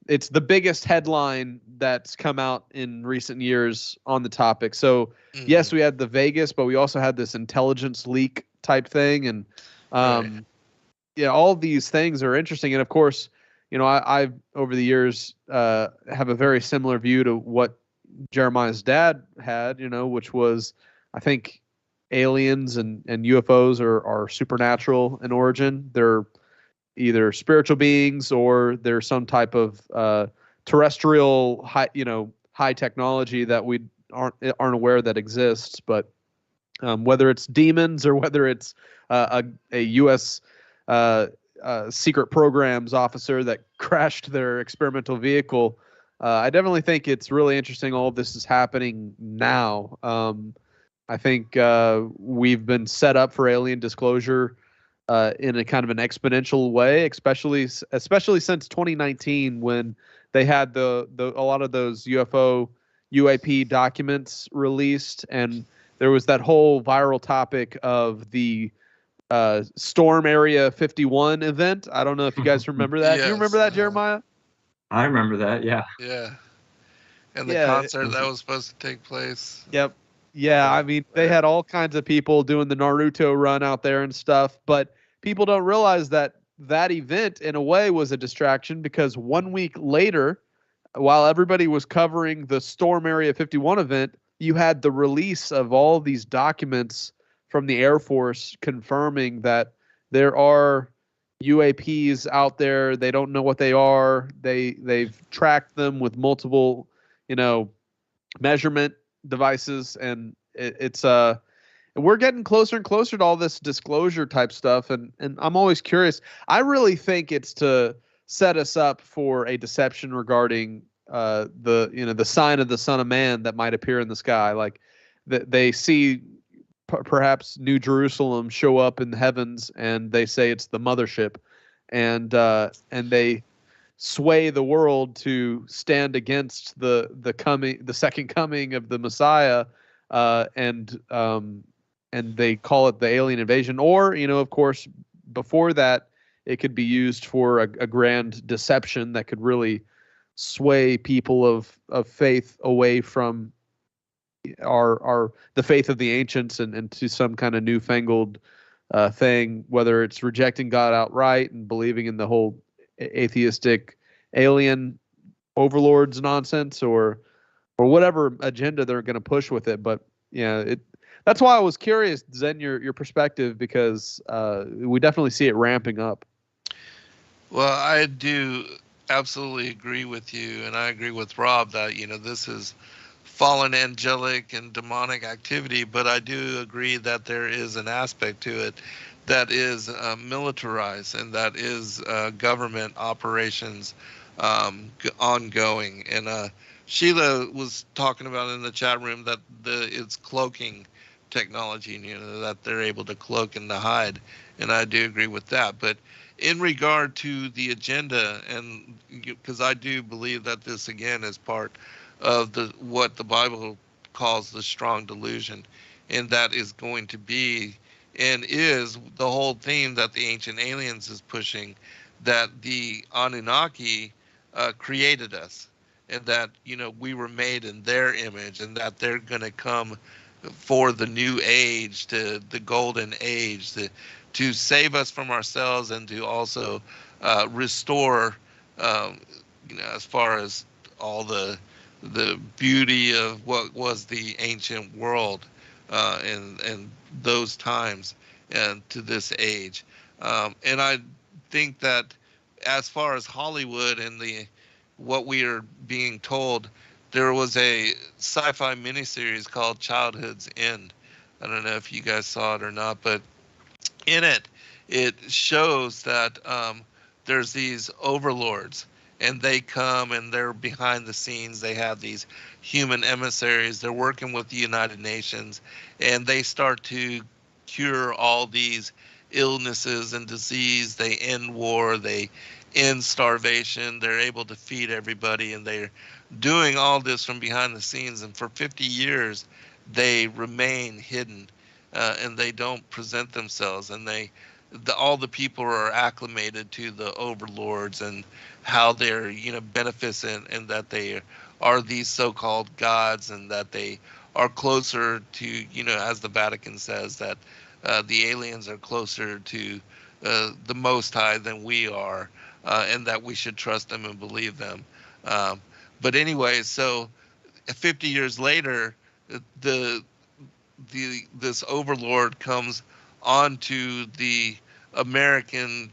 it's the biggest headline that's come out in recent years on the topic. So yes, we had the Vegas, but we also had this intelligence leak type thing. And yeah, all these things are interesting. And of course, you know, I've over the years have a very similar view to what Jeremiah's dad had, you know, which was, I think aliens and UFOs are supernatural in origin. They're either spiritual beings or they're some type of terrestrial high technology that we aren't aware that exists. But whether it's demons or whether it's a U.S. secret programs officer that crashed their experimental vehicle, I definitely think it's really interesting. All of this is happening now. I think we've been set up for alien disclosure in a kind of an exponential way, especially since 2019, when they had a lot of those UAP documents released, and there was that whole viral topic of the Storm Area 51 event. I don't know if you guys remember that. Do you remember that, Jeremiah? I remember that. Yeah. Yeah. And the concert that was supposed to take place. Yep. Yeah, I mean, they had all kinds of people doing the Naruto run out there and stuff, but people don't realize that event, in a way, was a distraction, because 1 week later, while everybody was covering the Storm Area 51 event, you had the release of all these documents from the Air Force confirming that there are UAPs out there. They don't know what they are. They've tracked them with multiple, measurement devices, and it's we're getting closer and closer to all this disclosure type stuff, and I'm always curious. I really think it's to set us up for a deception regarding the sign of the Son of Man that might appear in the sky. Like they see perhaps New Jerusalem show up in the heavens, and they say it's the mothership, and they sway the world to stand against the second coming of the Messiah, and they call it the alien invasion. Or, of course, before that, it could be used for a grand deception that could really sway people of faith away from the faith of the ancients and to some kind of newfangled thing, whether it's rejecting God outright and believing in the whole atheistic alien overlords nonsense, or whatever agenda they're going to push with it. But that's why I was curious, Zen, your perspective, because we definitely see it ramping up. Well, I do absolutely agree with you, and I agree with Rob that this is fallen angelic and demonic activity, but I do agree that there is an aspect to it that is militarized, and that is government operations ongoing. And Sheila was talking about in the chat room that it's cloaking technology, that they're able to cloak and to hide, and I do agree with that. But in regard to the agenda, and because I do believe that this again is part of what the Bible calls the strong delusion, and that is going to be and is the whole theme that the Ancient Aliens is pushing, that the Anunnaki created us, and that we were made in their image, and that they're going to come for the new age, to the golden age, to save us from ourselves, and to also restore, as far as all the beauty of what was the ancient world. in those times and to this age. And I think that as far as Hollywood and what we are being told, there was a sci-fi miniseries called Childhood's End. I don't know if you guys saw it or not, but in it, it shows that there's these overlords, and they come and they're behind the scenes. They have these human emissaries. They're working with the United Nations, and they start to cure all these illnesses and disease. They end war. They end starvation. They're able to feed everybody, and they're doing all this from behind the scenes. And for 50 years, they remain hidden, and they don't present themselves. And all the people are acclimated to the overlords and how they're beneficent, and that they are these so-called gods, and that they are closer to, as the Vatican says, that the aliens are closer to the Most High than we are, and that we should trust them and believe them. But anyway, so 50 years later, this overlord comes onto the American,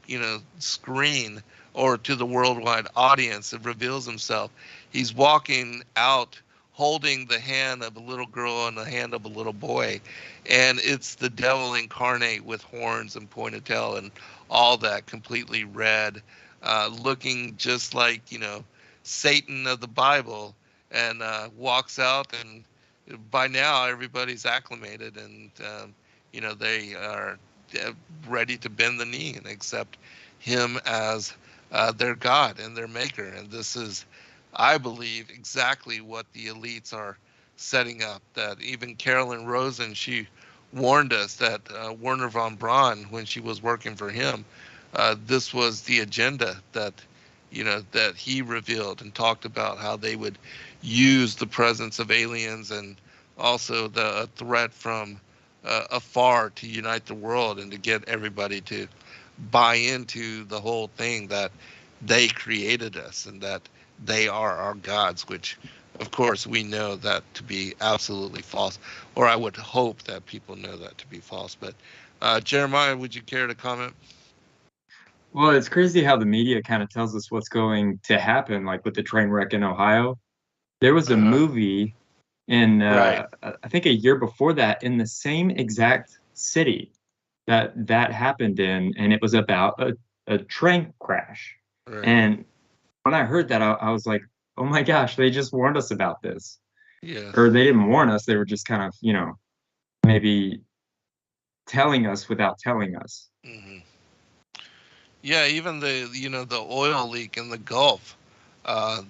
screen, or to the worldwide audience, and reveals himself. He's walking out holding the hand of a little girl and the hand of a little boy, and it's the devil incarnate with horns and pointed tail and all that, completely red, looking just like Satan of the Bible, and walks out, and by now everybody's acclimated, and they are ready to bend the knee and accept him as their God and their maker. And this is, I believe, exactly what the elites are setting up. That even Carolyn Rosen, she warned us that Werner von Braun, when she was working for him, this was the agenda that that he revealed, and talked about how they would use the presence of aliens and also the threat from afar to unite the world, and to get everybody to buy into the whole thing, that they created us and that they are our gods, which of course we know that to be absolutely false, or I would hope that people know that to be false. But Jeremiah, would you care to comment? Well, it's crazy how the media kind of tells us what's going to happen, like with the train wreck in Ohio. There was a movie in, Right. I think a year before that, in the same exact city that happened in, and it was about a train crash. Right. And when I heard that, I was like, oh my gosh, they just warned us about this. Yeah. Or they didn't warn us, they were just kind of, maybe telling us without telling us. Mm-hmm. Yeah, even the oil leak in the Gulf.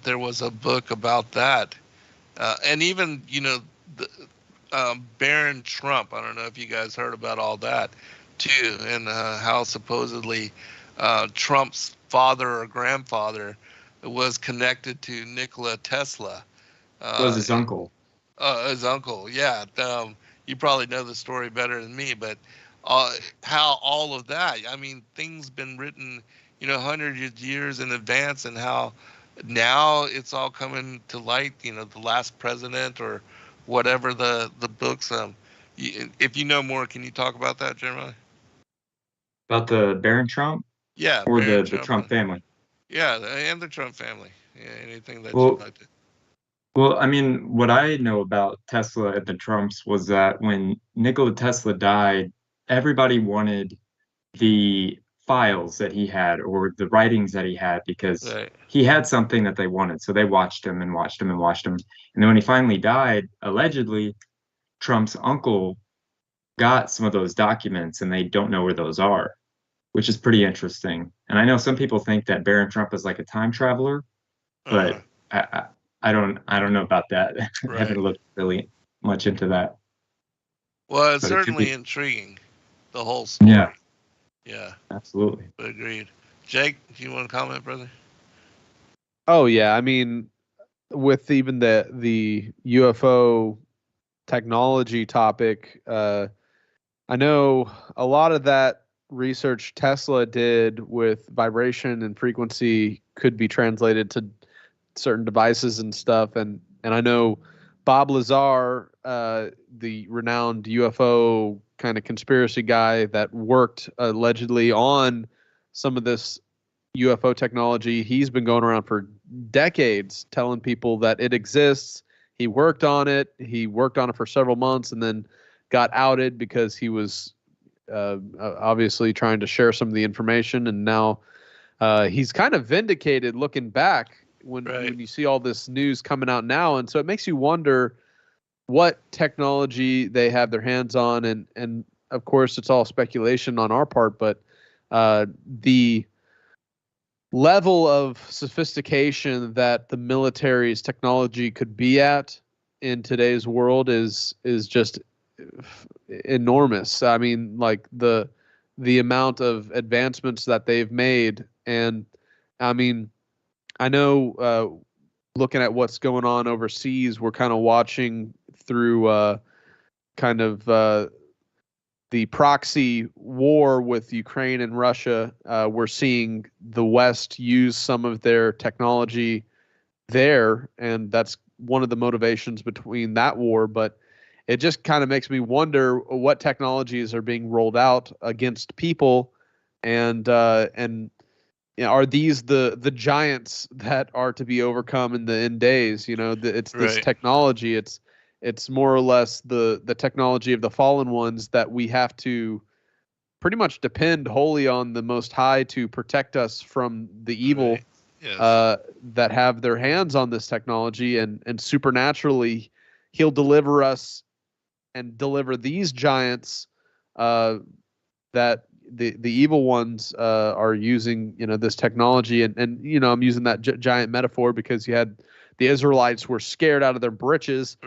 There was a book about that, and even Baron Trump. I don't know if you guys heard about all that too, and how supposedly Trump's father or grandfather was connected to Nikola Tesla. Was his uncle? His uncle, yeah. You probably know the story better than me, but how all of that, I mean, things been written, hundreds of years in advance, and how now it's all coming to light, the last president or whatever the books. If you know more, can you talk about that, Jeremiah? About the Baron Trump? Yeah. Or Baron the Trump family? Yeah, and the Trump family. Yeah, anything that Well, you'd like to. Well, I mean, what I know about Tesla and the Trumps was that when Nikola Tesla died, everybody wanted the files that he had, or the writings that he had, because Right. he had something that they wanted. So they watched him and watched him and watched him. And then when he finally died, allegedly, Trump's uncle got some of those documents, and they don't know where those are, which is pretty interesting. And I know some people think that Barron Trump is like a time traveler, but I don't know about that. I Right. haven't looked really much into that. Well, it's But it could certainly be- intriguing, the whole story. Yeah, Yeah, absolutely. agreed. Jake, do you want to comment, brother? Oh yeah, I mean, with even the UFO technology topic, I know a lot of that research Tesla did with vibration and frequency could be translated to certain devices and stuff, and I know Bob Lazar, the renowned UFO kind of conspiracy guy that worked allegedly on some of this UFO technology, he's been going around for decades telling people that it exists. He worked on it. He worked on it for several months and then got outed because he was obviously trying to share some of the information. And now he's kind of vindicated looking back when you see all this news coming out now. And so it makes you wonder what technology they have their hands on. And of course, it's all speculation on our part, but the level of sophistication that the military's technology could be at in today's world is just enormous. I mean, like the amount of advancements that they've made. And I mean, I know looking at what's going on overseas, we're kind of watching through kind of the proxy war with Ukraine and Russia. We're seeing the West use some of their technology there, and that's one of the motivations between that war. But it just kind of makes me wonder what technologies are being rolled out against people, and you know, are these the giants that are to be overcome in the end days? You know, it's this technology. It's more or less the technology of the fallen ones that we have to pretty much depend wholly on the Most High to protect us from the evil that have their hands on this technology, and supernaturally He'll deliver us and deliver these giants that the evil ones are using, you know, this technology. And you know, I'm using that giant metaphor because you had the Israelites were scared out of their britches,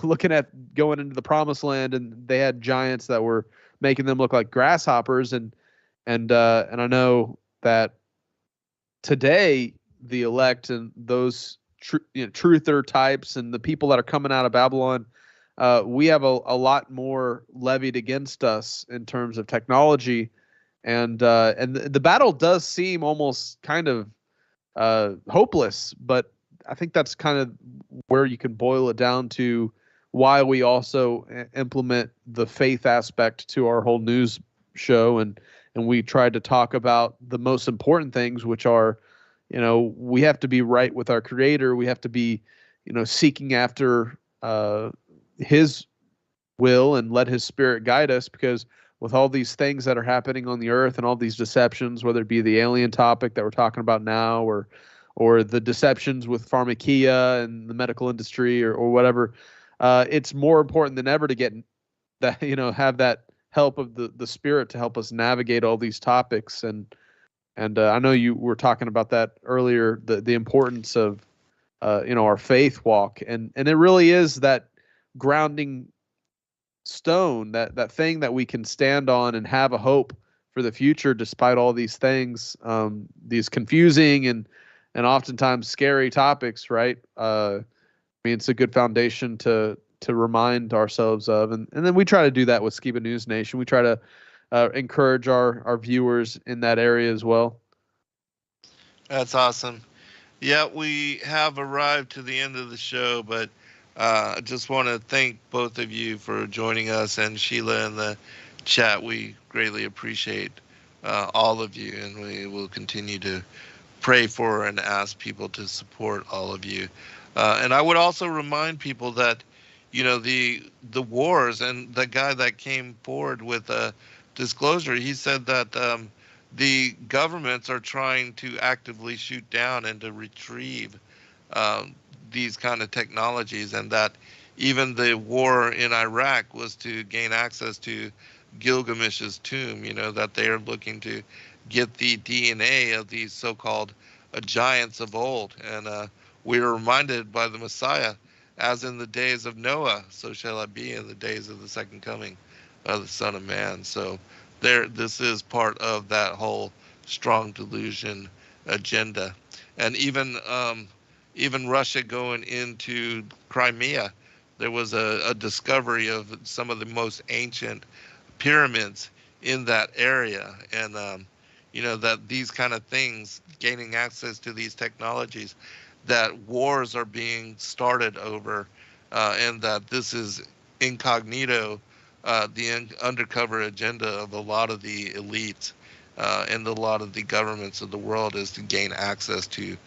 looking at going into the promised land, and they had giants that were making them look like grasshoppers. And I know that today the elect and those truther types and the people that are coming out of Babylon, we have a lot more levied against us in terms of technology, and the battle does seem almost kind of hopeless. But I think that's kind of where you can boil it down to why we also implement the faith aspect to our whole news show, and we try to talk about the most important things, which are, you know, we have to be right with our Creator. We have to be, you know, seeking after His will and let His Spirit guide us, because with all these things that are happening on the earth and all these deceptions, whether it be the alien topic that we're talking about now, or the deceptions with pharmakia and the medical industry, or whatever, it's more important than ever to get that, you know, have that help of the Spirit to help us navigate all these topics. And I know you were talking about that earlier, the importance of you know, our faith walk, and it really is that grounding stone, that thing that we can stand on and have a hope for the future despite all these things, these confusing and oftentimes scary topics, right? I mean, it's a good foundation to remind ourselves of, and then we try to do that with Skiba News Nation. We try to encourage our viewers in that area as well. That's awesome. Yeah, we have arrived to the end of the show, but I just want to thank both of you for joining us, and Sheila in the chat. We greatly appreciate all of you, and we will continue to pray for and ask people to support all of you. And I would also remind people that, you know, the wars, and the guy that came forward with a disclosure, he said that the governments are trying to actively shoot down and to retrieve these kind of technologies, and that even the war in Iraq was to gain access to Gilgamesh's tomb, you know, that they are looking to get the DNA of these so-called giants of old. And we are reminded by the Messiah, as in the days of Noah, so shall it be in the days of the second coming of the Son of Man. So this is part of that whole strong delusion agenda. And even Russia going into Crimea, there was a discovery of some of the most ancient pyramids in that area. And you know, that these kind of things, gaining access to these technologies, that wars are being started over and that this is incognito, the undercover agenda of a lot of the elites and a lot of the governments of the world is to gain access to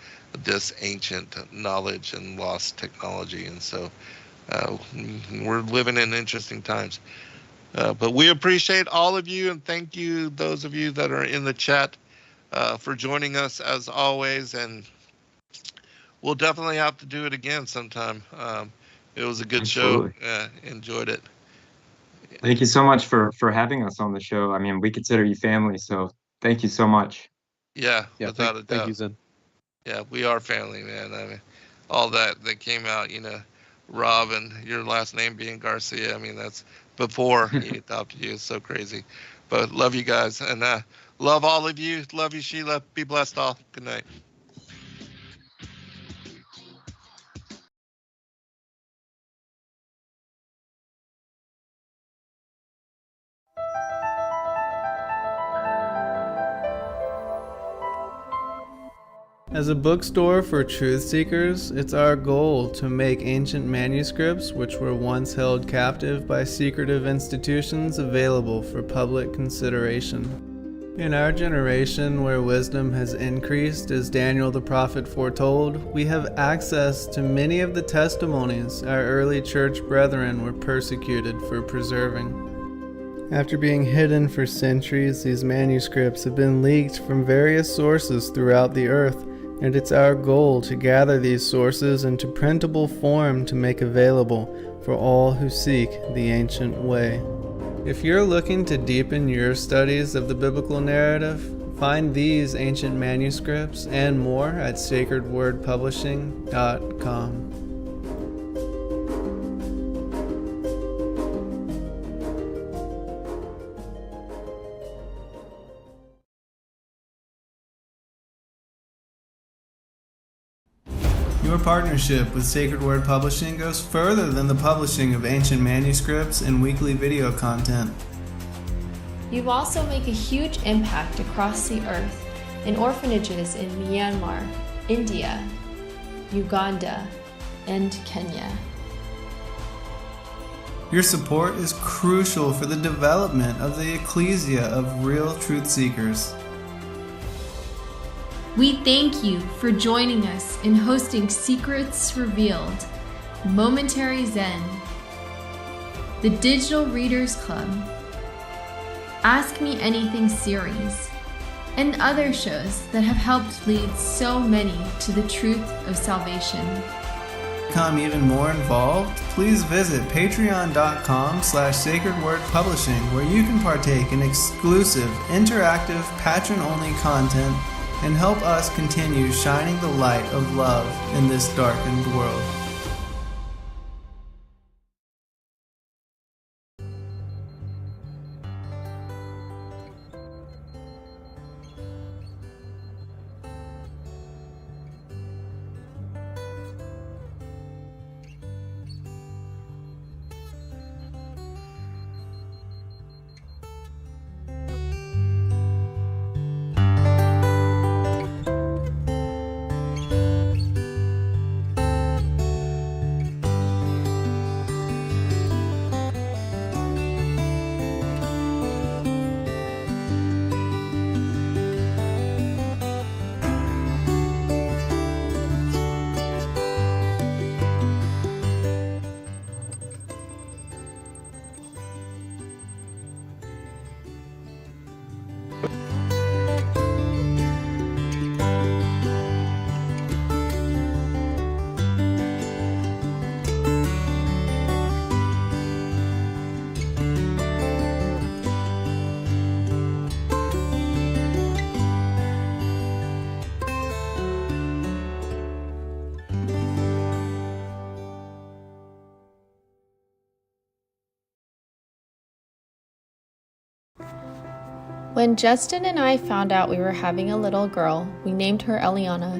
this ancient knowledge and lost technology. And so we're living in interesting times. But we appreciate all of you, and thank you, those of you that are in the chat, for joining us as always. And we'll definitely have to do it again sometime. It was a good Absolutely. show. Enjoyed it. Thank you so much for having us on the show. I mean, we consider you family, so thank you so much. Yeah, without a doubt. Thank you, Zen. Yeah, we are family, man. I mean, all that came out, Rob, and your last name being Garcia. I mean, that's before he adopted you. It's so crazy. But love you guys, and love all of you. Love you, Sheila. Be blessed all. Good night. As a bookstore for truth seekers, it's our goal to make ancient manuscripts which were once held captive by secretive institutions available for public consideration. In our generation, where wisdom has increased as Daniel the prophet foretold, we have access to many of the testimonies our early church brethren were persecuted for preserving. After being hidden for centuries, these manuscripts have been leaked from various sources throughout the earth, and it's our goal to gather these sources into printable form to make available for all who seek the ancient way. If you're looking to deepen your studies of the biblical narrative, find these ancient manuscripts and more at sacredwordpublishing.com. Your partnership with Sacred Word Publishing goes further than the publishing of ancient manuscripts and weekly video content. You also make a huge impact across the earth in orphanages in Myanmar, India, Uganda, and Kenya. Your support is crucial for the development of the ecclesia of real truth seekers. We thank you for joining us in hosting Secrets Revealed, Momentary Zen, the Digital Readers Club, Ask Me Anything series, and other shows that have helped lead so many to the truth of salvation. To become even more involved, please visit patreon.com/sacredwordpublishing, where you can partake in exclusive, interactive, patron-only content and help us continue shining the light of love in this darkened world. When Justin and I found out we were having a little girl, we named her Eliana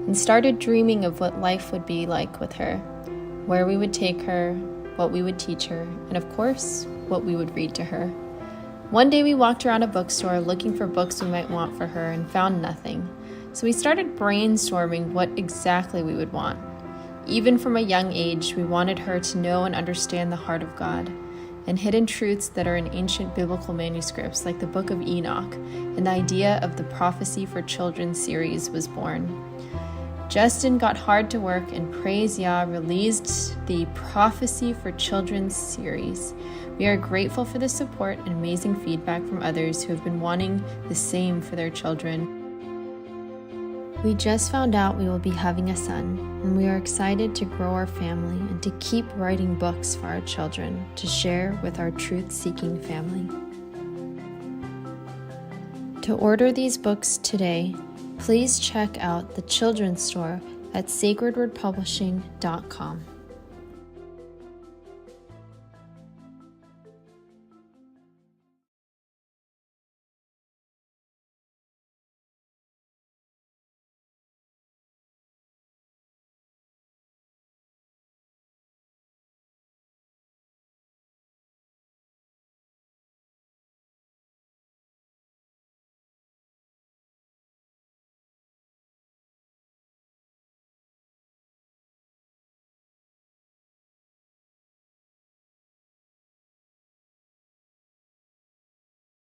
and started dreaming of what life would be like with her, where we would take her, what we would teach her, and of course, what we would read to her. One day we walked around a bookstore looking for books we might want for her and found nothing. So we started brainstorming what exactly we would want. Even from a young age, we wanted her to know and understand the heart of God and hidden truths that are in ancient biblical manuscripts like the Book of Enoch, and the idea of the Prophecy for Children series was born. Justin got hard to work, and praise Yah released the Prophecy for Children series. We are grateful for the support and amazing feedback from others who have been wanting the same for their children. We just found out we will be having a son, and we are excited to grow our family and to keep writing books for our children to share with our truth-seeking family. To order these books today, please check out the children's store at sacredwordpublishing.com.